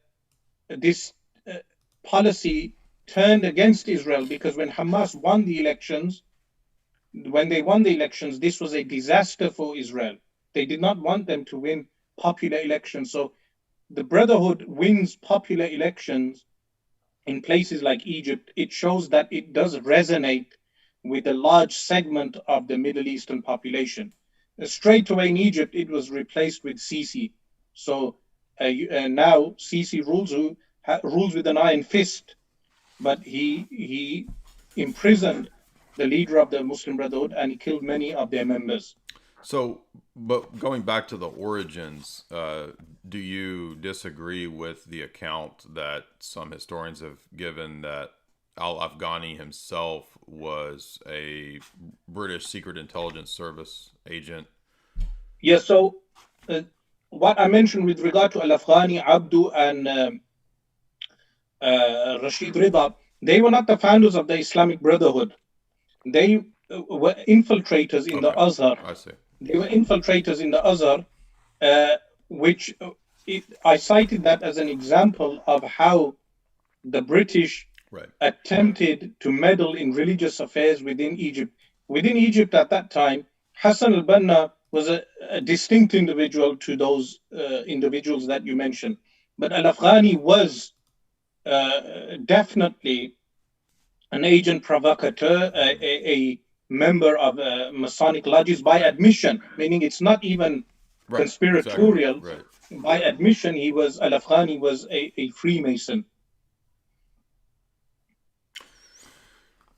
this policy turned against Israel, because when Hamas won the elections, this was a disaster for Israel. They did not want them to win popular elections. So the Brotherhood wins popular elections in places like Egypt. It shows that it does resonate with a large segment of the Middle Eastern population. Straight away in Egypt, it was replaced with Sisi. So now Sisi rules with an iron fist, but he imprisoned the leader of the Muslim Brotherhood and he killed many of their members. So, but going back to the origins, do you disagree with the account that some historians have given that al-Afghani himself was a British Secret Intelligence Service agent? Yes, so what I mentioned with regard to al-Afghani, Abdu, and Rashid Rida, they were not the founders of the Islamic Brotherhood. They were infiltrators in the Asrar. I see. They were infiltrators in the Asrar, which I cited that as an example of how the British attempted to meddle in religious affairs within Egypt. Within Egypt at that time, Hassan al-Banna was a distinct individual to those individuals that you mentioned. But al-Afghani was definitely an agent provocateur, a member of Masonic lodges by admission, meaning it's not even conspiratorial. Exactly. Right. By admission, al-Afghani was a Freemason.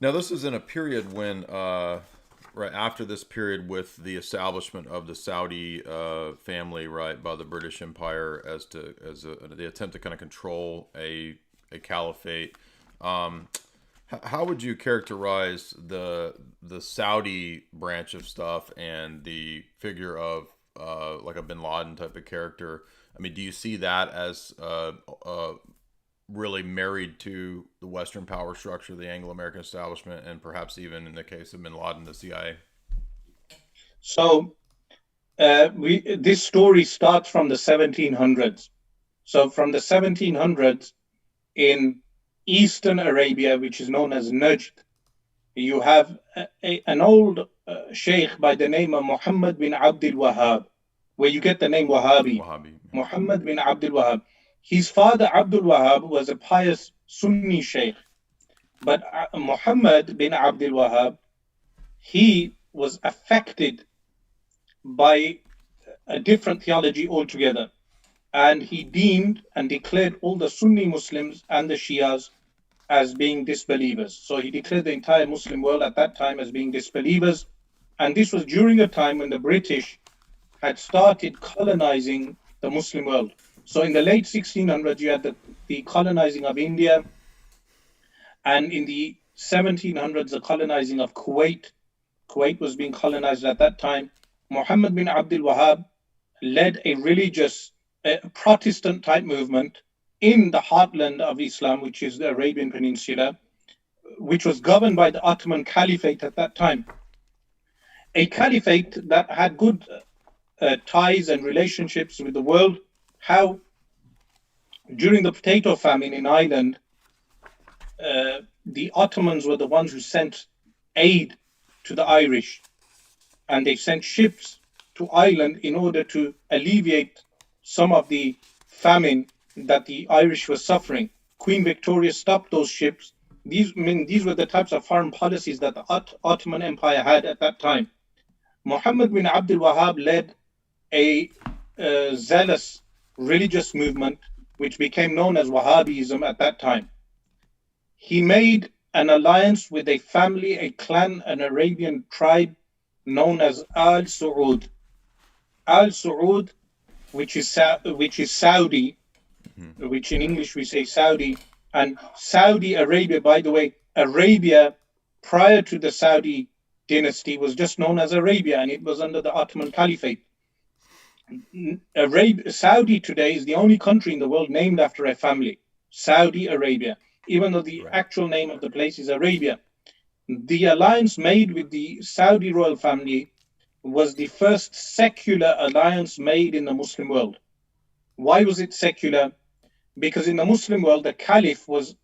Now, this is in a period when, right after this period with the establishment of the Saudi family, right, by the British Empire as the attempt to kind of control a caliphate. How would you characterize the Saudi branch of stuff and the figure of like a Bin Laden type of character? I mean, do you see that as really married to the Western power structure, the Anglo-American establishment, and perhaps even in the case of Bin Laden, the CIA? So this story starts from the 1700s. So from the 1700s in Eastern Arabia, which is known as Najd, you have an old sheikh by the name of Muhammad bin Abdul Wahhab, where you get the name Wahhabi. Muhammad bin Abdul Wahhab. His father Abdul Wahhab was a pious Sunni sheikh, but Muhammad bin Abdul Wahhab, he was affected by a different theology altogether. And he deemed and declared all the Sunni Muslims and the Shias as being disbelievers. So he declared the entire Muslim world at that time as being disbelievers. And this was during a time when the British had started colonizing the Muslim world. So in the late 1600s, you had the colonizing of India. And in the 1700s, the colonizing of Kuwait. Kuwait was being colonized at that time. Muhammad bin Abdul Wahhab led a religious Protestant type movement in the heartland of Islam, which is the Arabian Peninsula, which was governed by the Ottoman Caliphate at that time. A caliphate that had good ties and relationships with the world, how during the potato famine in Ireland, the Ottomans were the ones who sent aid to the Irish, and they sent ships to Ireland in order to alleviate some of the famine that the Irish were suffering. Queen Victoria stopped those ships. These were the types of foreign policies that the Ottoman Empire had at that time. Muhammad bin Abdul Wahhab led a zealous religious movement which became known as Wahhabism at that time. He made an alliance with a family, a clan, an Arabian tribe known as Al Saud. Al Saud, which is Saudi, which in English we say Saudi, and Saudi Arabia, by the way, Arabia prior to the Saudi dynasty was just known as Arabia, and it was under the Ottoman Caliphate. Saudi today is the only country in the world named after a family, Saudi Arabia, even though the actual name of the place is Arabia. The alliance made with the Saudi royal family was the first secular alliance made in the Muslim world. Why was it secular? Because in the Muslim world, the Caliph was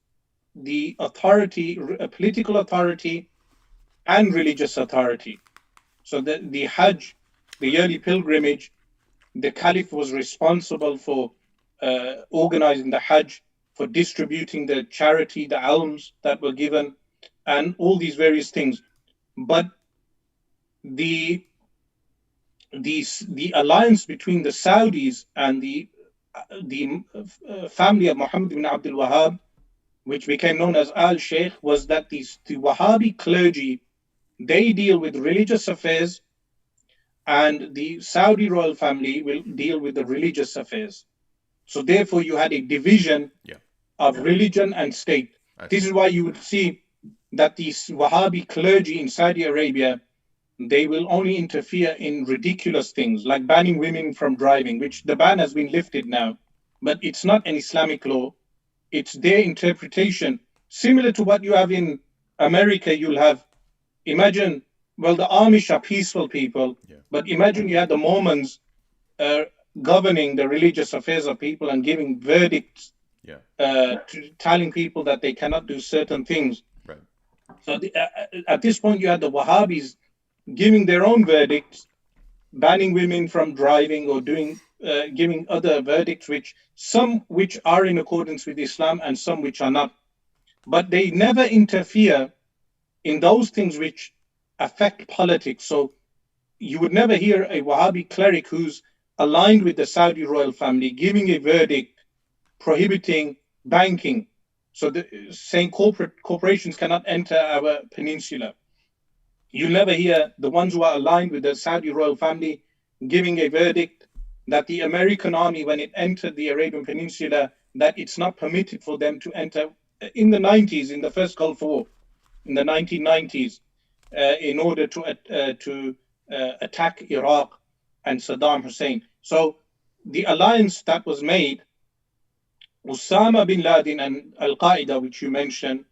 the authority, a political authority and religious authority. So the Hajj, the yearly pilgrimage, the Caliph was responsible for organizing the Hajj, for distributing the charity, the alms that were given, and all these various things. But the alliance between the Saudis and the family of Muhammad bin Abdul Wahhab, which became known as Al-Sheikh, was that the Wahhabi clergy, they deal with religious affairs, and the Saudi royal family will deal with the religious affairs. So therefore, you had a division of religion and state. This is why you would see that these Wahhabi clergy in Saudi Arabia, they will only interfere in ridiculous things like banning women from driving, which the ban has been lifted now, but it's not an Islamic law. It's their interpretation. Similar to what you have in America, you'll have, imagine, well, the Amish are peaceful people, but imagine you had the Mormons governing the religious affairs of people and giving verdicts, telling people that they cannot do certain things. Right. So at this point, you had the Wahhabis giving their own verdicts, banning women from driving or giving other verdicts, some which are in accordance with Islam and some which are not. But they never interfere in those things which affect politics. So you would never hear a Wahhabi cleric who's aligned with the Saudi royal family giving a verdict prohibiting banking. So saying corporations cannot enter our peninsula. You'll never hear the ones who are aligned with the Saudi royal family giving a verdict that the American army, when it entered the Arabian Peninsula, that it's not permitted for them to enter. In the 90s, in the first Gulf War, in the 1990s, in order to attack Iraq and Saddam Hussein. So the alliance that was made, Osama bin Laden and Al-Qaeda, which you mentioned,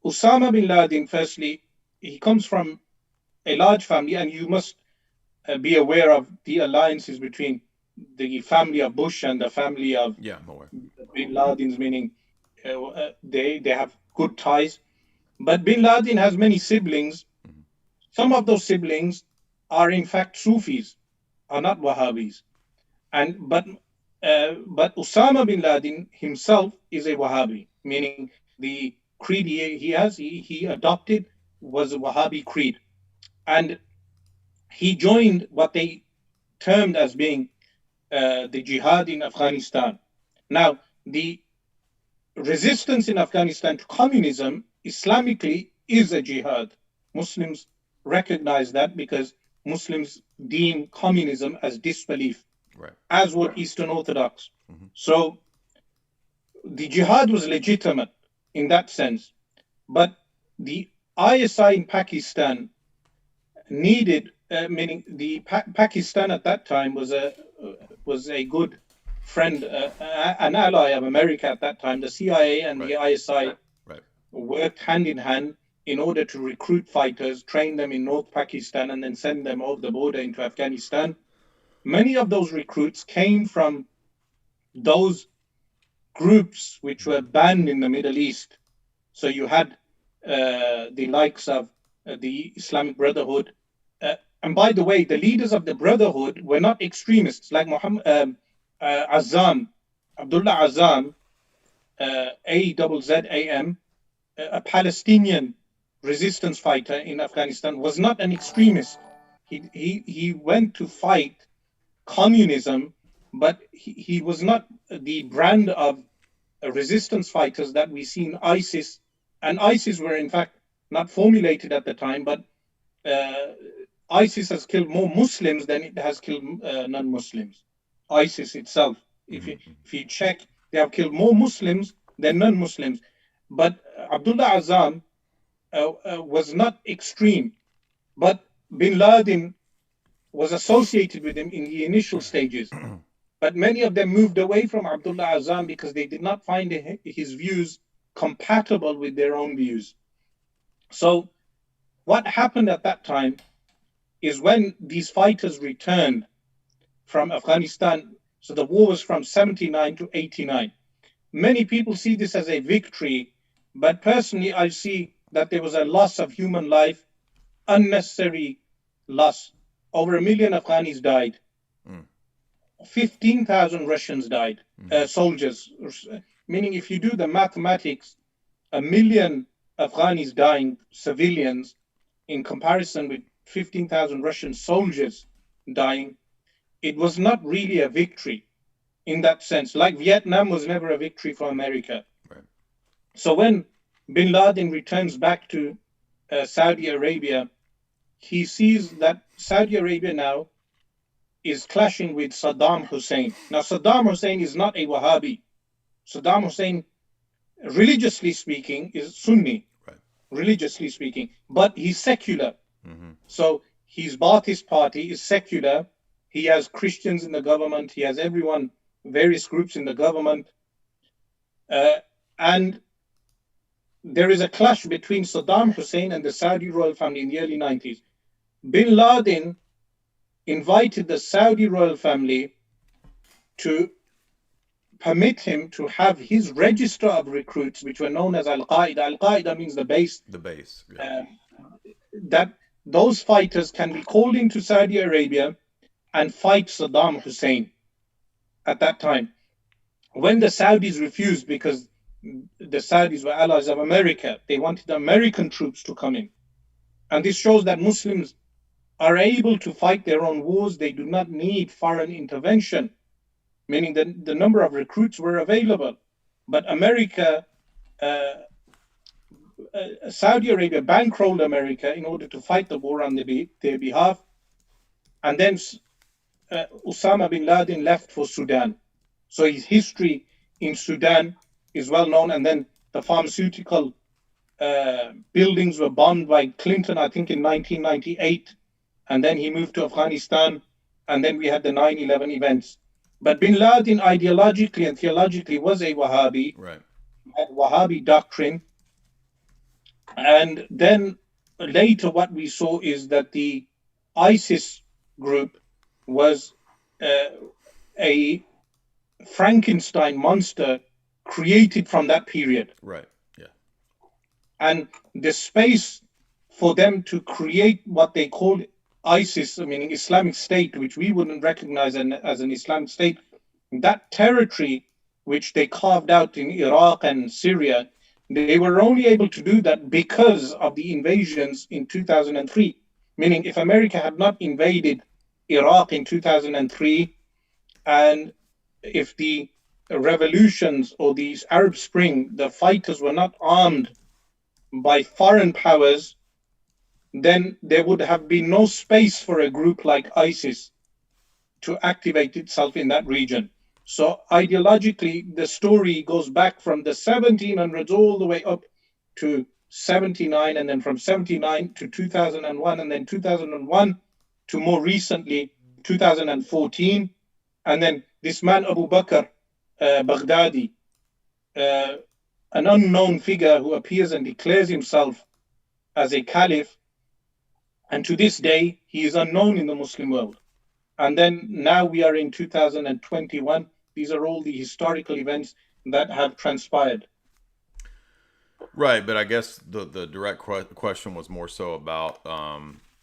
Osama bin Laden, firstly, he comes from a large family, and you must be aware of the alliances between the family of Bush and the family of bin Laden's, meaning they have good ties. But bin Laden has many siblings. Some of those siblings are in fact Sufis, are not Wahhabis. But Osama bin Laden himself is a Wahhabi, meaning the creed he adopted was a Wahhabi creed. And he joined what they termed as being the jihad in Afghanistan. Now, the resistance in Afghanistan to communism, Islamically, is a jihad. Muslims recognize that because Muslims deem communism as disbelief, as would Eastern Orthodox. So the jihad was legitimate in that sense. But the ISI in Pakistan needed, meaning the Pakistan at that time was a good friend, an ally of America at that time. The CIA and the ISI worked hand in hand in order to recruit fighters, train them in North Pakistan, and then send them over the border into Afghanistan. many of those recruits came from those groups which were banned in the Middle East. So you had the likes of the Islamic Brotherhood. And by the way, the leaders of the Brotherhood were not extremists like Azam, Abdullah Azam, Azzam, a Palestinian resistance fighter in Afghanistan, was not an extremist. He went to fight communism, but he was not the brand of resistance fighters that we see in ISIS. And ISIS were in fact not formulated at the time, but ISIS has killed more Muslims than it has killed non-Muslims. ISIS itself, if you check, they have killed more Muslims than non-Muslims. But Abdullah Azam was not extreme, but bin Laden was associated with him in the initial stages. But many of them moved away from Abdullah Azam because they did not find his views compatible with their own views. So what happened at that time is when these fighters returned from Afghanistan, so the war was from 79 to 89. Many people see this as a victory, but personally I see that there was a loss of human life, unnecessary loss. Over 1 million Afghanis died. 15,000 Russians died, soldiers. Meaning if you do the mathematics, 1 million Afghanis dying, civilians, in comparison with 15,000 Russian soldiers dying, it was not really a victory in that sense. Like Vietnam was never a victory for America. Right. So when bin Laden returns back to Saudi Arabia, he sees that Saudi Arabia now is clashing with Saddam Hussein. Now, Saddam Hussein is not a Wahhabi. Saddam Hussein, religiously speaking, is Sunni, right, religiously speaking, but he's secular. So his Ba'athist party is secular. He has Christians in the government. He has everyone, various groups in the government. And there is a clash between Saddam Hussein and the Saudi royal family in the early 90s. Bin Laden invited the Saudi royal family to permit him to have his register of recruits, which were known as Al-Qaeda. Al-Qaeda means the base. The base. Yeah. That those fighters can be called into Saudi Arabia and fight Saddam Hussein at that time. When the Saudis refused, because the Saudis were allies of America, they wanted American troops to come in. And this shows that Muslims are able to fight their own wars. They do not need foreign intervention, meaning that the number of recruits were available. But America, Saudi Arabia bankrolled America in order to fight the war on their behalf. And then Osama bin Laden left for Sudan. So his history in Sudan is well known. And then the pharmaceutical buildings were bombed by Clinton, I think in 1998. And then he moved to Afghanistan. And then we had the 9/11 events. But bin Laden ideologically and theologically was a Wahhabi, Right. had Wahhabi doctrine. And then later what we saw is that the ISIS group was a Frankenstein monster created from that period. Right. Yeah. And the space for them to create what they call ISIS, meaning Islamic State, which we wouldn't recognize as an Islamic State, that territory which they carved out in Iraq and Syria, they were only able to do that because of the invasions in 2003. Meaning if America had not invaded Iraq in 2003, and if the revolutions or the Arab Spring, the fighters were not armed by foreign powers, then there would have been no space for a group like ISIS to activate itself in that region. So ideologically, the story goes back from the 1700s all the way up to 79, and then from 79 to 2001, and then 2001 to more recently 2014. And then this man Abu Bakr Baghdadi, an unknown figure who appears and declares himself as a caliph, and to this day he is unknown in the Muslim world. And then now we are in 2021. These are all the historical events that have transpired. Right, but I guess the direct question was more so about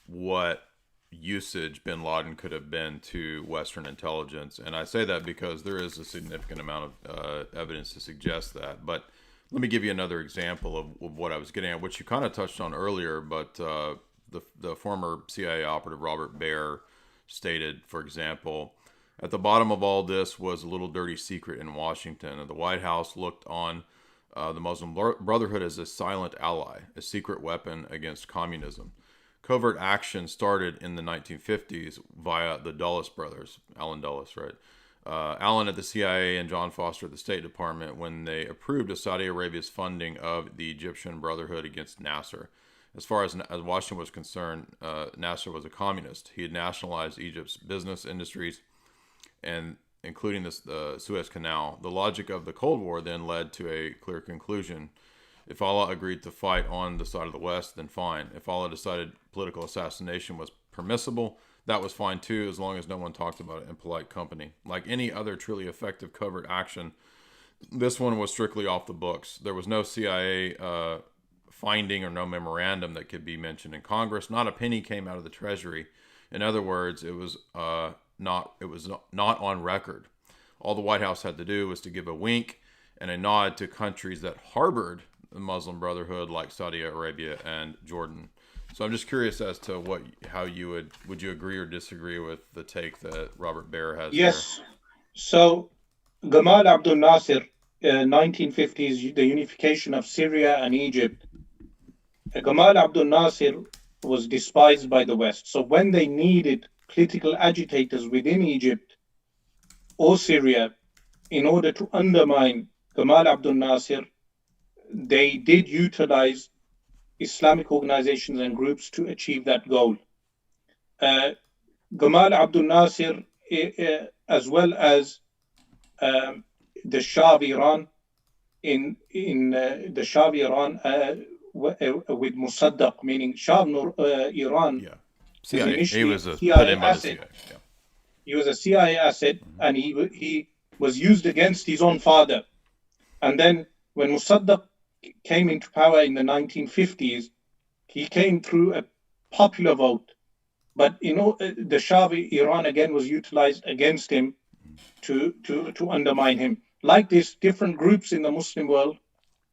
what usage bin Laden could have been to Western intelligence, and I say that because there is a significant amount of evidence to suggest that. But let me give you another example of what I was getting at, which you kind of touched on earlier. But the former CIA operative Robert Baer stated, for example, at the bottom of all this was a little dirty secret in Washington, and the White House looked on the Muslim Brotherhood as a silent ally, a secret weapon against communism. Covert action started in the 1950s via the Dulles brothers, Allen Dulles, right? Allen at the CIA and John Foster at the State Department when they approved of Saudi Arabia's funding of the Egyptian Brotherhood against Nasser. As far as Washington was concerned, Nasser was a communist. He had nationalized Egypt's business industries, and including the Suez Canal. The logic of the Cold War then led to a clear conclusion. If Allah agreed to fight on the side of the West, then fine. If Allah decided political assassination was permissible, that was fine too, as long as no one talked about it in polite company. Like any other truly effective covert action, this one was strictly off the books. There was no CIA finding or no memorandum that could be mentioned in Congress. Not a penny came out of the Treasury. In other words, it was not on record. All the White House had to do was to give a wink and a nod to countries that harbored the Muslim Brotherhood, like Saudi Arabia and Jordan. So I'm just curious as to how you would you agree or disagree with the take that Robert Baer has? Yes. There? So Gamal Abdel Nasser, 1950s, the unification of Syria and Egypt. Gamal Abdel Nasser was despised by the West. So when they needed political agitators within Egypt or Syria in order to undermine Gamal Abdel Nasser, they did utilize Islamic organizations and groups to achieve that goal. Gamal Abdel Nasser, as well as the Shah of Iran, in the Shah of Iran with Mossadegh, meaning Shah of Iran. Yeah. CIA. He was a CIA asset. Yeah. He was a CIA asset, and he was used against his own father. And then when Mossadegh came into power in the 1950s, he came through a popular vote. But the Shah of Iran again was utilized against him to undermine him. Like this, different groups in the Muslim world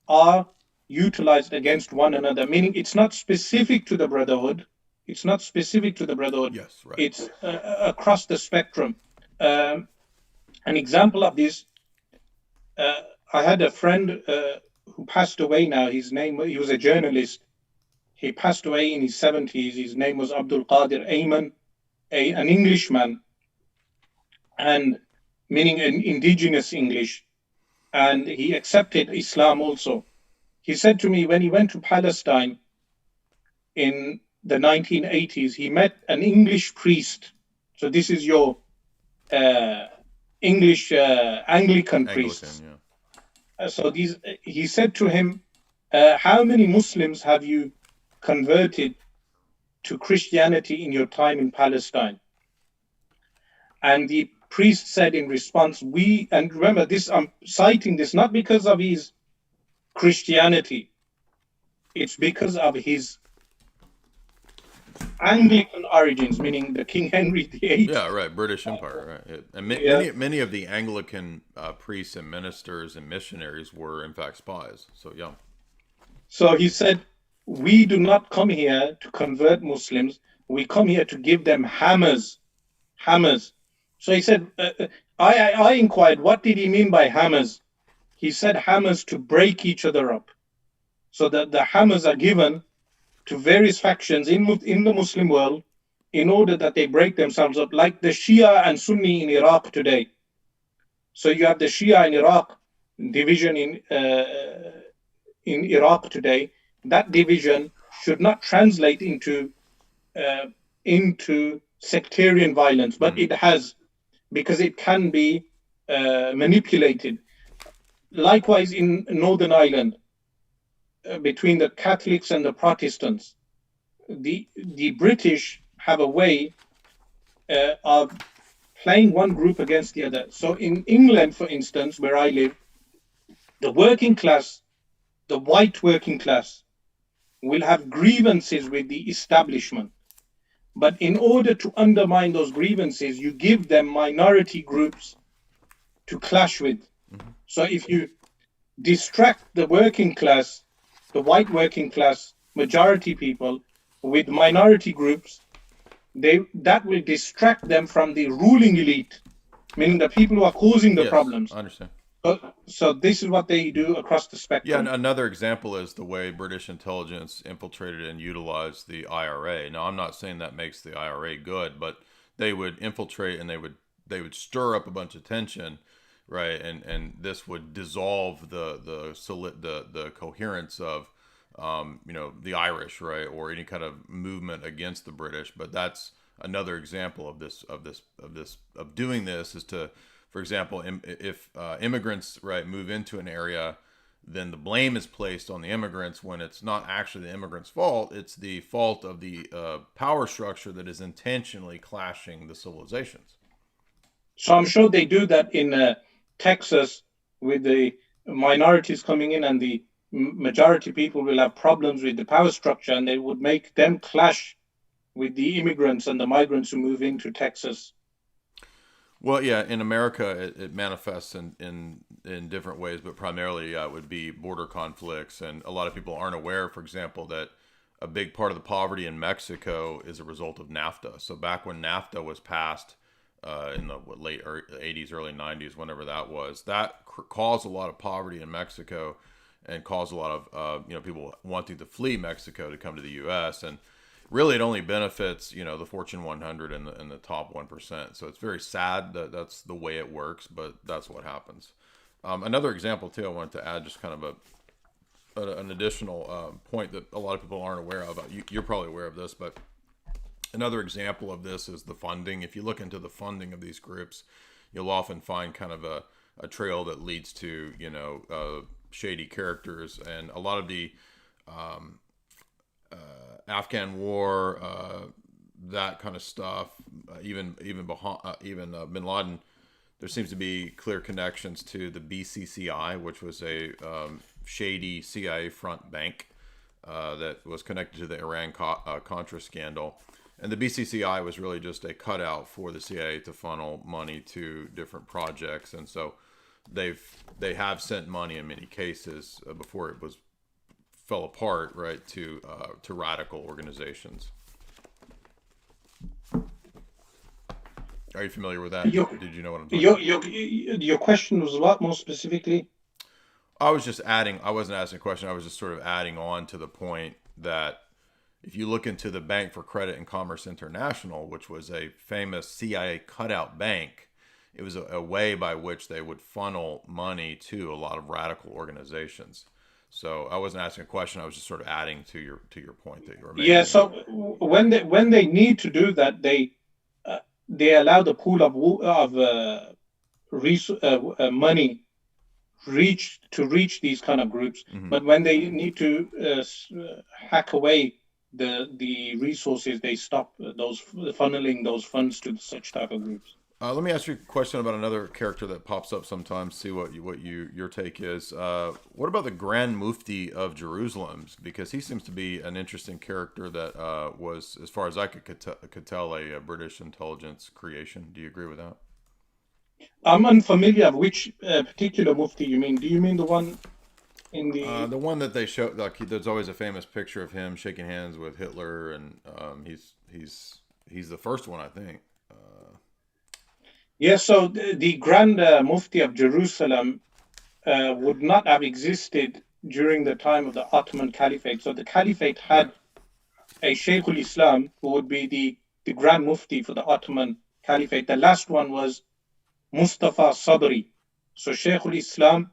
are utilized against one another, meaning it's not specific to the Brotherhood. It's not specific to the Brotherhood. Yes, right. It's across the spectrum. An example of this, I had a friend who passed away now. He was a journalist. He passed away in his 70s. His name was Abdul Qadir Ayman, an Englishman, and meaning an indigenous English. And he accepted Islam also. He said to me when he went to Palestine in the 1980s, he met an English priest. So this is your English Anglican priests. Yeah. So he said to him, how many Muslims have you converted to Christianity in your time in Palestine? And the priest said in response, and remember this, I'm citing this not because of his Christianity, it's because of his Anglican origins, meaning the King Henry VIII. Yeah, right, British Empire, right. And many of the Anglican priests and ministers and missionaries were in fact spies. So yeah. So he said, we do not come here to convert Muslims. We come here to give them hammers. So he said, I inquired, what did he mean by hammers? He said hammers to break each other up. So that the hammers are given to various factions in the Muslim world in order that they break themselves up, like the Shia and Sunni in Iraq today. So you have the Shia in Iraq division in Iraq today. That division should not translate into sectarian violence, but it has, because it can be manipulated. Likewise, in Northern Ireland, between the Catholics and the Protestants, the British have a way are playing one group against the other. So in England, for instance, where I live, the working class, the white working class, will have grievances with the establishment. But in order to undermine those grievances, you give them minority groups to clash with. So if you distract the working class, the white working class, majority people with minority groups, that will distract them from the ruling elite, meaning the people who are causing the Yes, problems. I understand. So this is what they do across the Yeah, spectrum. another example is the way British intelligence infiltrated and utilized the IRA. Now, I'm not saying that makes the IRA good, but they would infiltrate and they would stir up a bunch of tension, right? And this would dissolve the coherence of the Irish, right, or any kind of movement against the British. But that's another example of doing this is to, for example, if immigrants, right, move into an area, then the blame is placed on the immigrants when it's not actually the immigrants' fault. It's the fault of the power structure that is intentionally clashing the civilizations. So I'm sure they do that in Texas with the minorities coming in, and the majority people will have problems with the power structure, and they would make them clash with the immigrants and the migrants who move into Texas. Well, yeah, in America, it manifests in different ways, but primarily it would be border conflicts. And a lot of people aren't aware, for example, that a big part of the poverty in Mexico is a result of NAFTA. So back when NAFTA was passed in the late 80s, early 90s, whenever that was, that caused a lot of poverty in Mexico and caused a lot of people wanting to flee Mexico to come to the U.S. And really it only benefits the Fortune 100 and the top 1%. So it's very sad that that's the way it works, but that's what happens. Another example too, I wanted to add just kind of an additional point that a lot of people aren't aware of. You're probably aware of this, but another example of this is the funding. If you look into the funding of these groups, you'll often find kind of a trail that leads to shady characters, and a lot of the Afghan war, that kind of stuff, even Bin Laden. There seems to be clear connections to the BCCI, which was a shady CIA front bank that was connected to the Iran Contra scandal. And the BCCI was really just a cutout for the CIA to funnel money to different projects. And so they have sent money in many cases before it fell apart, right, to radical organizations. Are you familiar with that? Did you know what I'm talking about? Your question was what more specifically? I was just adding. I wasn't asking a question. I was just sort of adding on to the point that if you look into the Bank for Credit and Commerce International, which was a famous CIA cutout bank, it was a way by which they would funnel money to a lot of radical organizations. So I wasn't asking a question. I was just sort of adding to your point that you were making. Yeah. So when they need to do that, they allow the pool of money reach these kind of groups. Mm-hmm. But when they need to hack away the resources, they stop funneling those funds to such type of groups. Let me ask you a question about another character that pops up sometimes. See what your take is. What about the Grand Mufti of Jerusalem? Because he seems to be an interesting character that was, as far as I could tell, a British intelligence creation. Do you agree with that? I'm unfamiliar of which particular Mufti you mean. Do you mean the one in the one that they show? Like there's always a famous picture of him shaking hands with Hitler, and he's the first one, I think. Yes, so the Grand Mufti of Jerusalem would not have existed during the time of the Ottoman Caliphate. So the Caliphate had a Sheikh al-Islam who would be the Grand Mufti for the Ottoman Caliphate. The last one was Mustafa Sabri. So Sheikh al-Islam,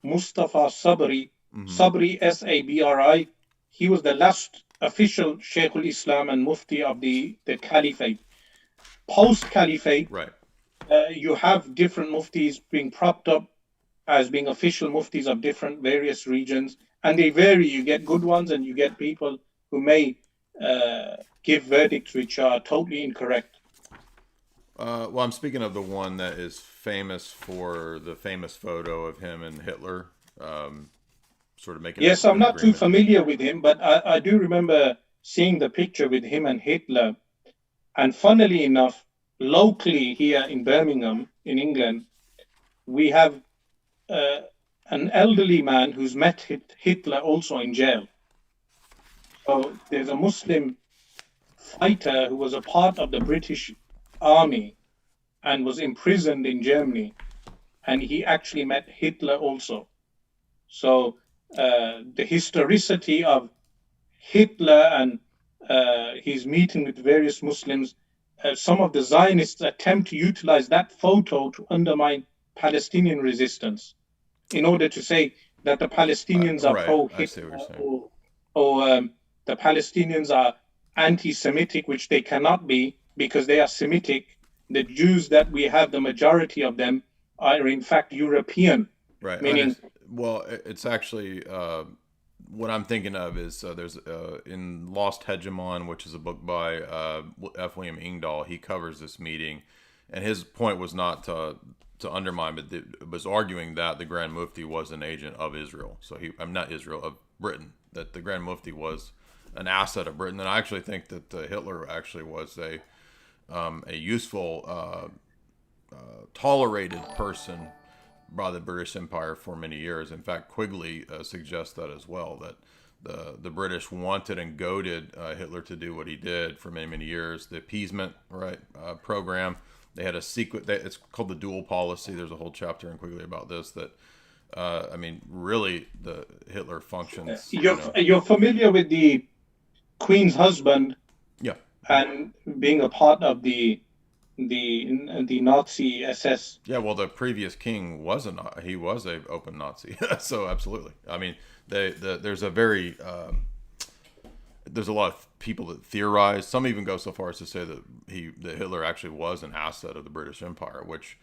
Mustafa Sabri, Sabri, S-A-B-R-I, he was the last official Sheikh al-Islam and Mufti of the Caliphate. Post-Caliphate, right. You have different muftis being propped up as being official muftis of different various regions, and they vary. You get good ones and you get people who may give verdicts which are totally incorrect. Well, I'm speaking of the one that is famous for the famous photo of him and Hitler, sort of making Yes, I'm an not too agreement. familiar with him, but I do remember seeing the picture with him and Hitler. And funnily enough, locally here in Birmingham, in England, we have uh, an elderly man who's met Hitler also in jail. So there's a Muslim fighter who was a part of the British army and was imprisoned in Germany, and he actually met Hitler also. So the historicity of Hitler and his meeting with various Muslims, some of the Zionists attempt to utilize that photo to undermine Palestinian resistance in order to say that the Palestinians are Right, I see what pro-Hitler you're saying. or the Palestinians are anti-Semitic, which they cannot be because they are Semitic. The Jews that we have, the majority of them, are in fact European, Right. meaning Well, it's actually what I'm thinking of is there's in Lost Hegemon, which is a book by F. William Ingdahl. He covers this meeting, and his point was not to undermine, but it was arguing that the Grand Mufti was an agent of Israel. So I'm not Israel, of Britain. That the Grand Mufti was an asset of Britain, and I actually think that Hitler actually was a useful, tolerated person by the British Empire for many years. In fact, Quigley suggests that as well, that the British wanted and goaded Hitler to do what he did for many years. The appeasement program. They had a secret. It's called the dual policy. There's a whole chapter in Quigley about this. That I mean, really, the Hitler functions. you're familiar with the Queen's husband Yeah. and being a part of the Nazi SS. Yeah, well, the previous king wasn't. He was a open Nazi, so absolutely. I mean, there's a very there's a lot of people that theorize. Some even go so far as to say that Hitler actually was an asset of the British Empire, which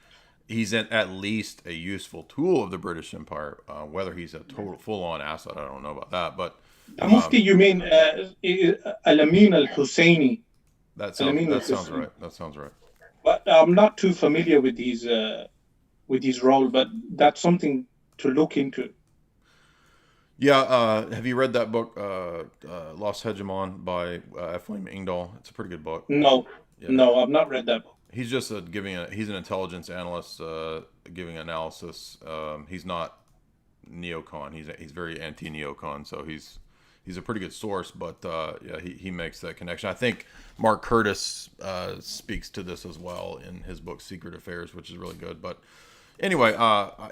he's at least a useful tool of the British Empire. Whether he's a total full on asset, I don't know about that, but Mufti, you mean Al-Amin al-Husseini? Al-Amin that sounds al-Husseini. right. That sounds right. But I'm not too familiar with his role, but that's something to look into. Yeah, have you read that book, Lost Hegemon by F. William Ingdahl? It's a pretty good book. No, Yeah, no, I've not read that book. he's just he's an intelligence analyst giving analysis. He's not neocon. He's very anti neocon. So he's a pretty good source. But yeah, he makes that connection. I think Mark Curtis speaks to this as well in his book Secret Affairs, which is really good. But anyway,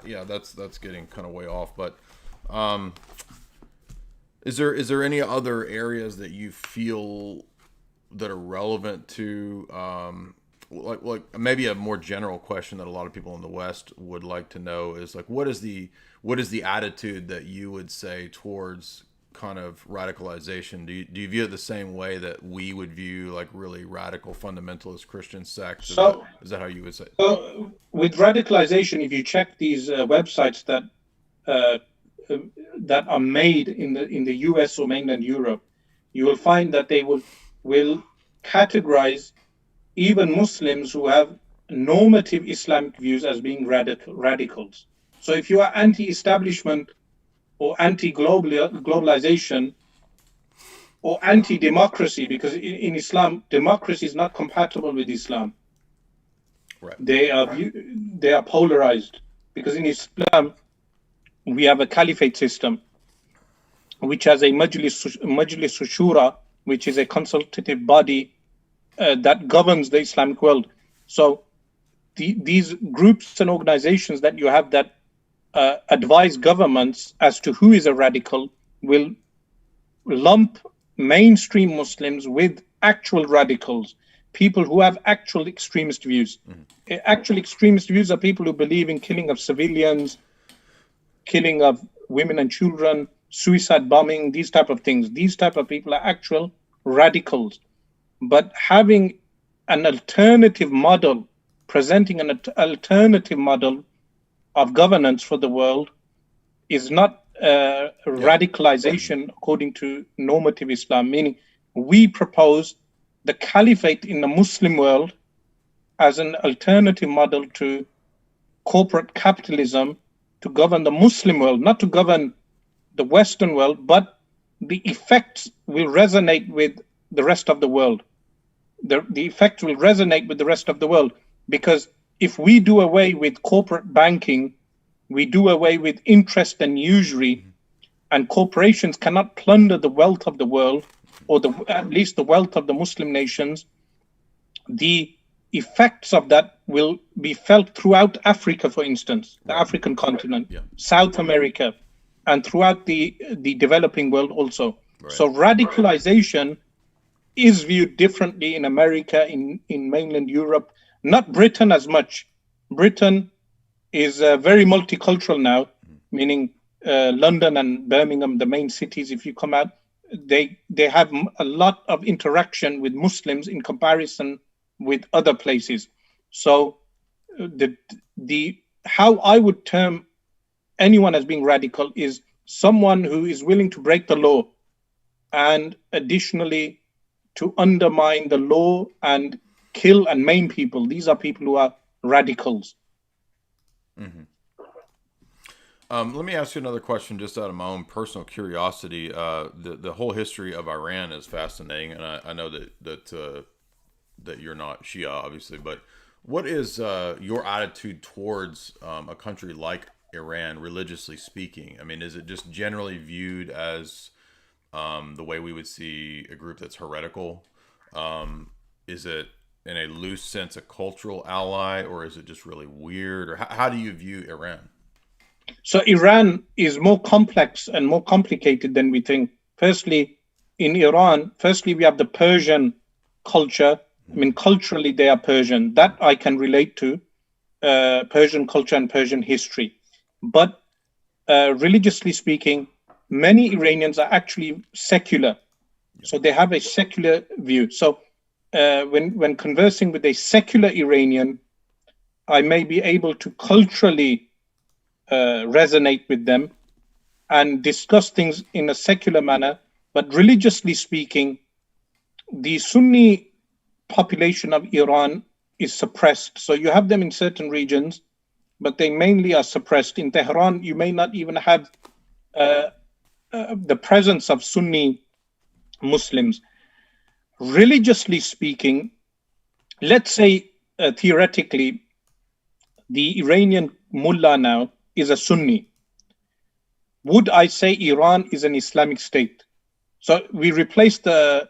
yeah, that's getting kind of way off. But is there any other areas that you feel that are relevant to like maybe a more general question that a lot of people in the West would like to know is like what is the attitude that you would say towards kind of radicalization? Do you view it the same way that we would view like really radical fundamentalist Christian sects? Is that how you would say? So with radicalization, if you check these websites uh, that are made in the US or mainland Europe, you will find that they will categorize even Muslims who have normative Islamic views as being radicals. So if you are anti-establishment or anti-globalization or anti-democracy, because in Islam, democracy is not compatible with Islam. Right. They are polarized, because in Islam we have a caliphate system, which has a Majlis Shura, which is a consultative body that governs the Islamic world. So these groups and organizations that you have that advise governments as to who is a radical will lump mainstream Muslims with actual radicals, people who have actual extremist views. Mm-hmm. Actual extremist views are people who believe in killing of civilians, killing of women and children, suicide bombing, these type of things. These type of people are actual radicals. But having an alternative model, presenting an alternative model of governance for the world is not radicalization according to normative Islam, meaning we propose the caliphate in the Muslim world as an alternative model to corporate capitalism to govern the Muslim world, not to govern the Western world, but the effects will resonate with the rest of the world. The effect will resonate with the rest of the world, because if we do away with corporate banking, we do away with interest and usury, and corporations cannot plunder the wealth of the world, or at least the wealth of the Muslim nations, the effects of that will be felt throughout Africa, for instance, the African continent, South America, and throughout the developing world also. So radicalization is viewed differently in America, in mainland Europe, not Britain as much. Britain is very multicultural now, meaning London and Birmingham, the main cities, if you come out, they have a lot of interaction with Muslims in comparison with other places. So the how I would term anyone as being radical is someone who is willing to break the law and additionally to undermine the law and kill and maim people. These are people who are radicals. Mm-hmm. Let me ask you another question, just out of my own personal curiosity. The whole history of Iran is fascinating, and I know that you're not Shia, obviously, but what is your attitude towards a country like Iran, religiously speaking? I mean, is it just generally viewed as the way we would see a group that's heretical? Is it, in a loose sense, a cultural ally, or is it just really weird? Or how do you view Iran? So Iran is more complex and more complicated than we think. Firstly, in Iran, we have the Persian culture. I mean, culturally, they are Persian. That I can relate to, Persian culture and Persian history. But religiously speaking, many Iranians are actually secular. So they have a secular view. So when conversing with a secular Iranian, I may be able to culturally resonate with them and discuss things in a secular manner. But religiously speaking, the Sunni population of Iran is suppressed. So you have them in certain regions, but they mainly are suppressed. In Tehran, you may not even have the presence of Sunni Muslims. Religiously speaking, let's say theoretically, the Iranian mullah now is a Sunni. Would I say Iran is an Islamic state? So we replaced the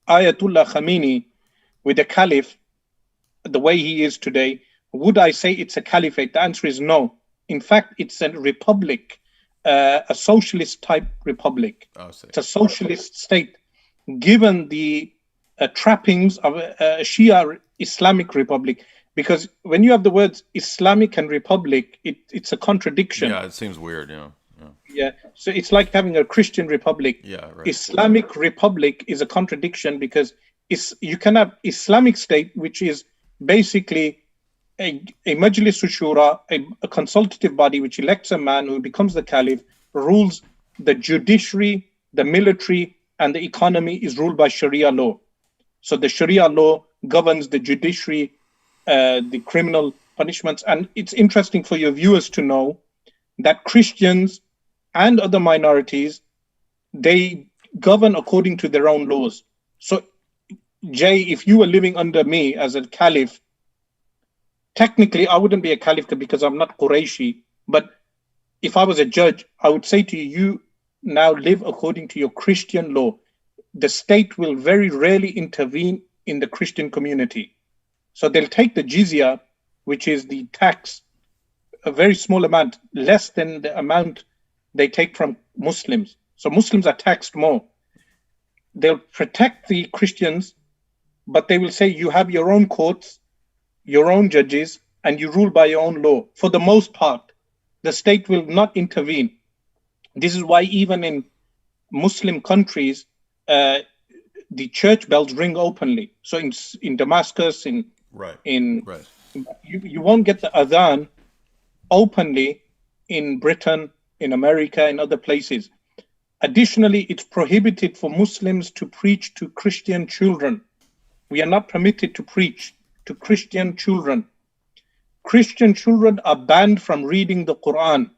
Ayatollah Khamenei with a caliph, the way he is today. Would I say it's a caliphate? The answer is no. In fact, it's a republic, a socialist type republic. It's a socialist state, given the trappings of a Shia Islamic republic. Because when you have the words Islamic and republic, it's a contradiction. Yeah, it seems weird. Yeah. So it's like having a Christian republic. Yeah, right. Islamic republic is a contradiction, because you can have Islamic state, which is basically a Majlis Shura, a consultative body which elects a man who becomes the caliph, rules the judiciary, the military, and the economy is ruled by Sharia law. So the Sharia law governs the judiciary, the criminal punishments. And it's interesting for your viewers to know that Christians and other minorities, they govern according to their own laws. So Jay, if you were living under me as a caliph, technically I wouldn't be a caliph because I'm not Qurayshi, but if I was a judge, I would say to you, you now live according to your Christian law. The state will very rarely intervene in the Christian community. So they'll take the jizya, which is the tax, a very small amount, less than the amount they take from Muslims. So Muslims are taxed more. They'll protect the Christians, but they will say you have your own courts, your own judges, and you rule by your own law. For the most part, the state will not intervene. This is why even in Muslim countries, the church bells ring openly. So in Damascus, you won't get the adhan openly in Britain, in America, in other places. Additionally, it's prohibited for Muslims to preach to Christian children. We are not permitted to preach. to Christian children. Christian children are banned from reading the Quran.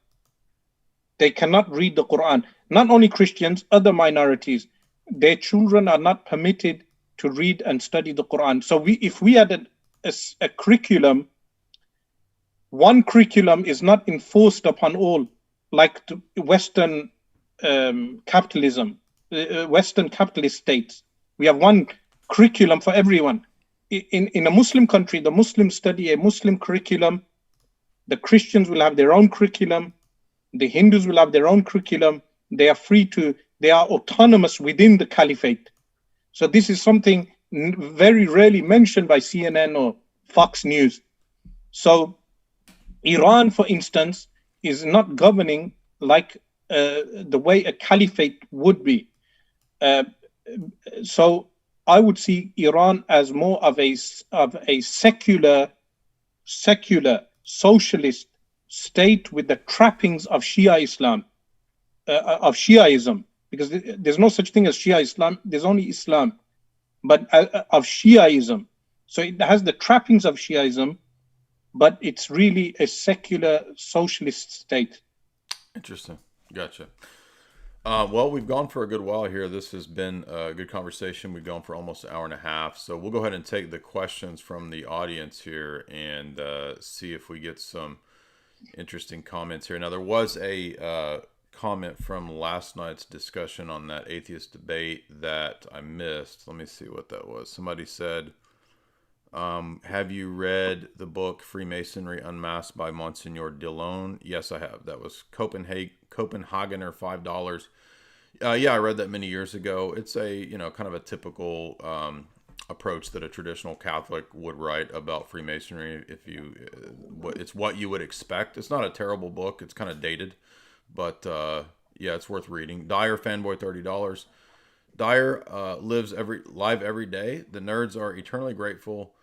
They cannot read the Quran. Not only Christians, other minorities. Their children are not permitted to read and study the Quran. So if we had a curriculum, one curriculum is not enforced upon all, like Western capitalism, Western capitalist states. We have one curriculum for everyone. In a Muslim country, the Muslims study a Muslim curriculum. The Christians will have their own curriculum. The Hindus will have their own curriculum. They are autonomous within the caliphate. So this is something very rarely mentioned by CNN or Fox News. So Iran, for instance, is not governing like the way a caliphate would be. So I would see Iran as more of a secular, socialist state with the trappings of Shia Islam, of Shiaism, because there's no such thing as Shia Islam. There's only Islam, but of Shiaism. So it has the trappings of Shiaism, but it's really a secular socialist state. Interesting. Gotcha. Well, we've gone for a good while here. This has been a good conversation. We've gone for almost an hour and a half. So we'll go ahead and take the questions from the audience here and see if we get some interesting comments here. Now, there was a comment from last night's discussion on that atheist debate that I missed. Let me see what that was. Somebody said, have you read the book Freemasonry Unmasked by Monsignor Dillon? Yes, I have. That was Copenhagener, $5. Yeah, I read that many years ago. It's a, kind of a typical approach that a traditional Catholic would write about Freemasonry. It's what you would expect. It's not a terrible book. It's kind of dated, but yeah, it's worth reading. Dyer Fanboy, $30. Dyer lives live every day. The nerds are eternally grateful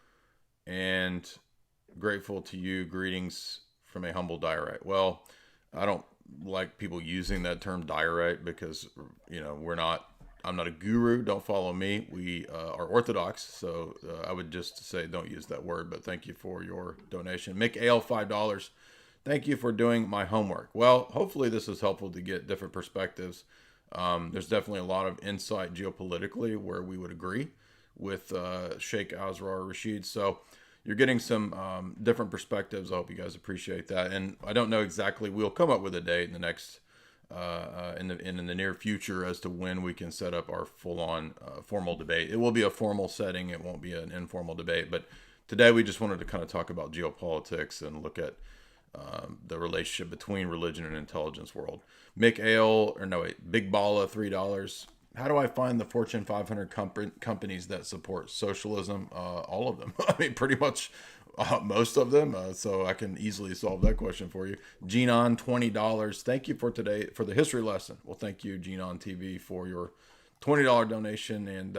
and grateful to you. Greetings from a humble Dyerite. Well, I don't like people using that term Dyerite because, I'm not a guru. Don't follow me. We are Orthodox. So I would just say don't use that word, but thank you for your donation. Mick Ale, $5. Thank you for doing my homework. Well, hopefully this is helpful to get different perspectives. There's definitely a lot of insight geopolitically where we would agree with Sheikh, Asrar, Rashid. So you're getting some different perspectives. I hope you guys appreciate that. And I don't know exactly. We'll come up with a date in the next in the near future as to when we can set up our full-on formal debate. It will be a formal setting. It won't be an informal debate. But today we just wanted to kind of talk about geopolitics and look at the relationship between religion and intelligence world. Big Balla, $3. How do I find the Fortune 500 companies that support socialism? All of them. I mean, pretty much most of them. So I can easily solve that question for you. Genon, $20. Thank you for today for the history lesson. Well, thank you, Genon TV, for your $20 donation. And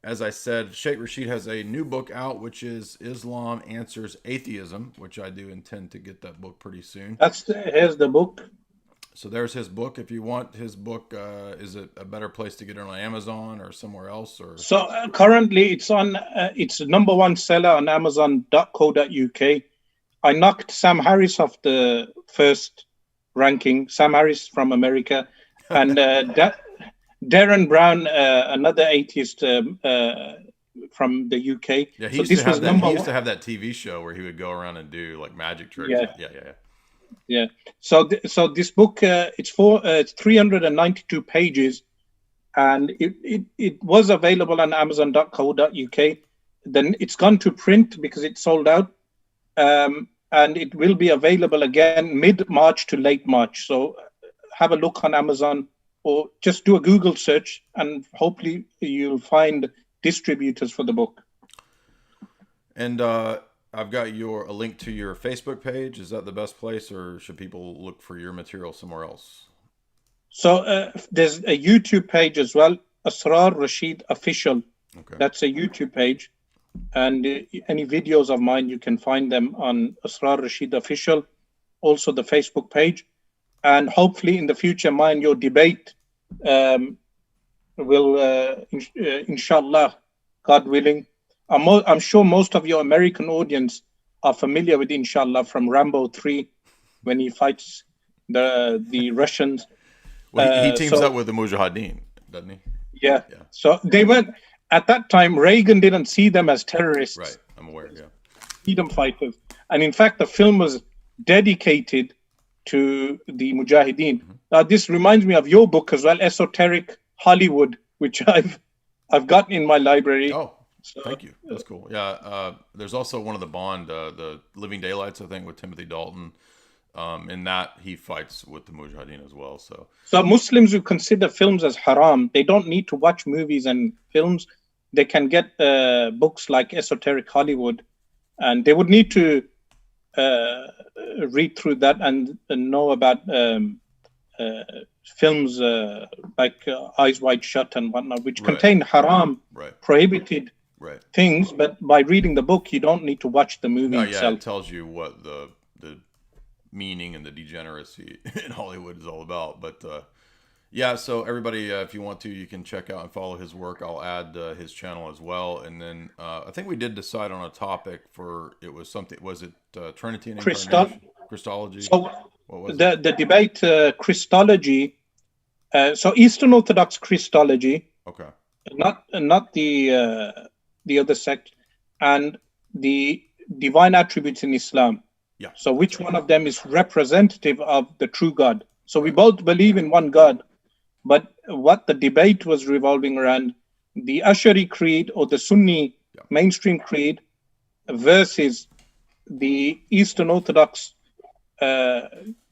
as I said, Sheikh Rashid has a new book out, which is Islam Answers Atheism, which I do intend to get that book pretty soon. Here's the book. So there's his book. If you want his book, is it a better place to get it on Amazon or somewhere else? Or so currently it's on. It's number one seller on Amazon.co.uk. I knocked Sam Harris off the first ranking. Sam Harris from America, and Darren Brown, another atheist from the UK. Yeah, he used to have that TV show where he would go around and do like magic tricks. Yeah. So this book, it's 392 pages, and it was available on Amazon.co.uk. Then it's gone to print because it's sold out, and it will be available again mid-March to late March. So have a look on Amazon or just do a Google search, and hopefully you'll find distributors for the book. And I've got a link to your Facebook page. Is that the best place, or should people look for your material somewhere else? So there's a YouTube page as well, Asrar Rashid Official. Okay. That's a YouTube page. And any videos of mine, you can find them on Asrar Rashid Official, also the Facebook page. And hopefully in the future, your debate will, inshallah, God willing, I'm sure most of your American audience are familiar with, inshallah, from Rambo 3 when he fights the Russians. Well, he teams So up with the Mujahideen, doesn't he? yeah. Yeah. So they weren't at that time. Reagan didn't see them as terrorists. Right. I'm aware. Yeah. Freedom fighters, and in fact, the film was dedicated to the Mujahideen. This reminds me of your book as well, Esoteric Hollywood, which I've got in my library. Oh, thank you. That's cool. Yeah. There's also one of the Bond, the Living Daylights, I think, with Timothy Dalton. In that he fights with the Mujahideen as well. So Muslims who consider films as haram, they don't need to watch movies and films. They can get books like Esoteric Hollywood, and they would need to read through that and know about films like Eyes Wide Shut and whatnot, which contain haram, prohibited things. But by reading the book, you don't need to watch the movie itself. It tells you what the meaning and the degeneracy in Hollywood is all about. But yeah, so everybody, if you want to, you can check out and follow his work. I'll add his channel as well. And then I think we did decide on a topic for, it was something, was it Trinity and Incarnation? Christology? So what was the debate, Christology, so Eastern Orthodox Christology, okay, not the other sect, and the divine attributes in Islam. Yeah. So which one of them is representative of the true God? So we both believe in one God, but what the debate was revolving around, the Ash'ari creed or the Sunni mainstream creed versus the Eastern Orthodox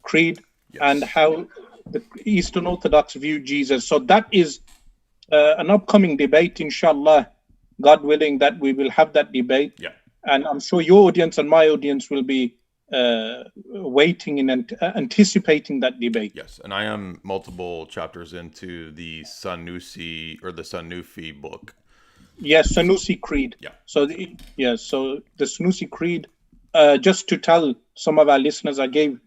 creed, and how the Eastern Orthodox view Jesus. So that is an upcoming debate, inshallah, God willing, that we will have that debate. Yeah. And I'm sure your audience and my audience will be waiting and anticipating that debate. Yes, and I am multiple chapters into the Sanusi or the Sanufi book. Yes, Sanusi Creed. Yeah. So the Sanusi Creed. Just to tell some of our listeners, I gave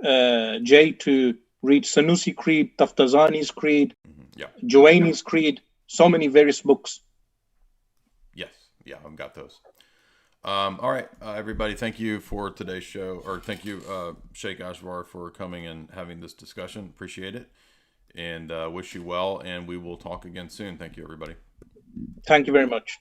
Jay to read Sanusi Creed, Taftazani's Creed, Joanni's Creed, so many various books. Yes, yeah, I've got those. All right, everybody, thank you for today's show, or thank you, Sheikh Asrar, for coming and having this discussion. Appreciate it, and wish you well, and we will talk again soon. Thank you, everybody. Thank you very much.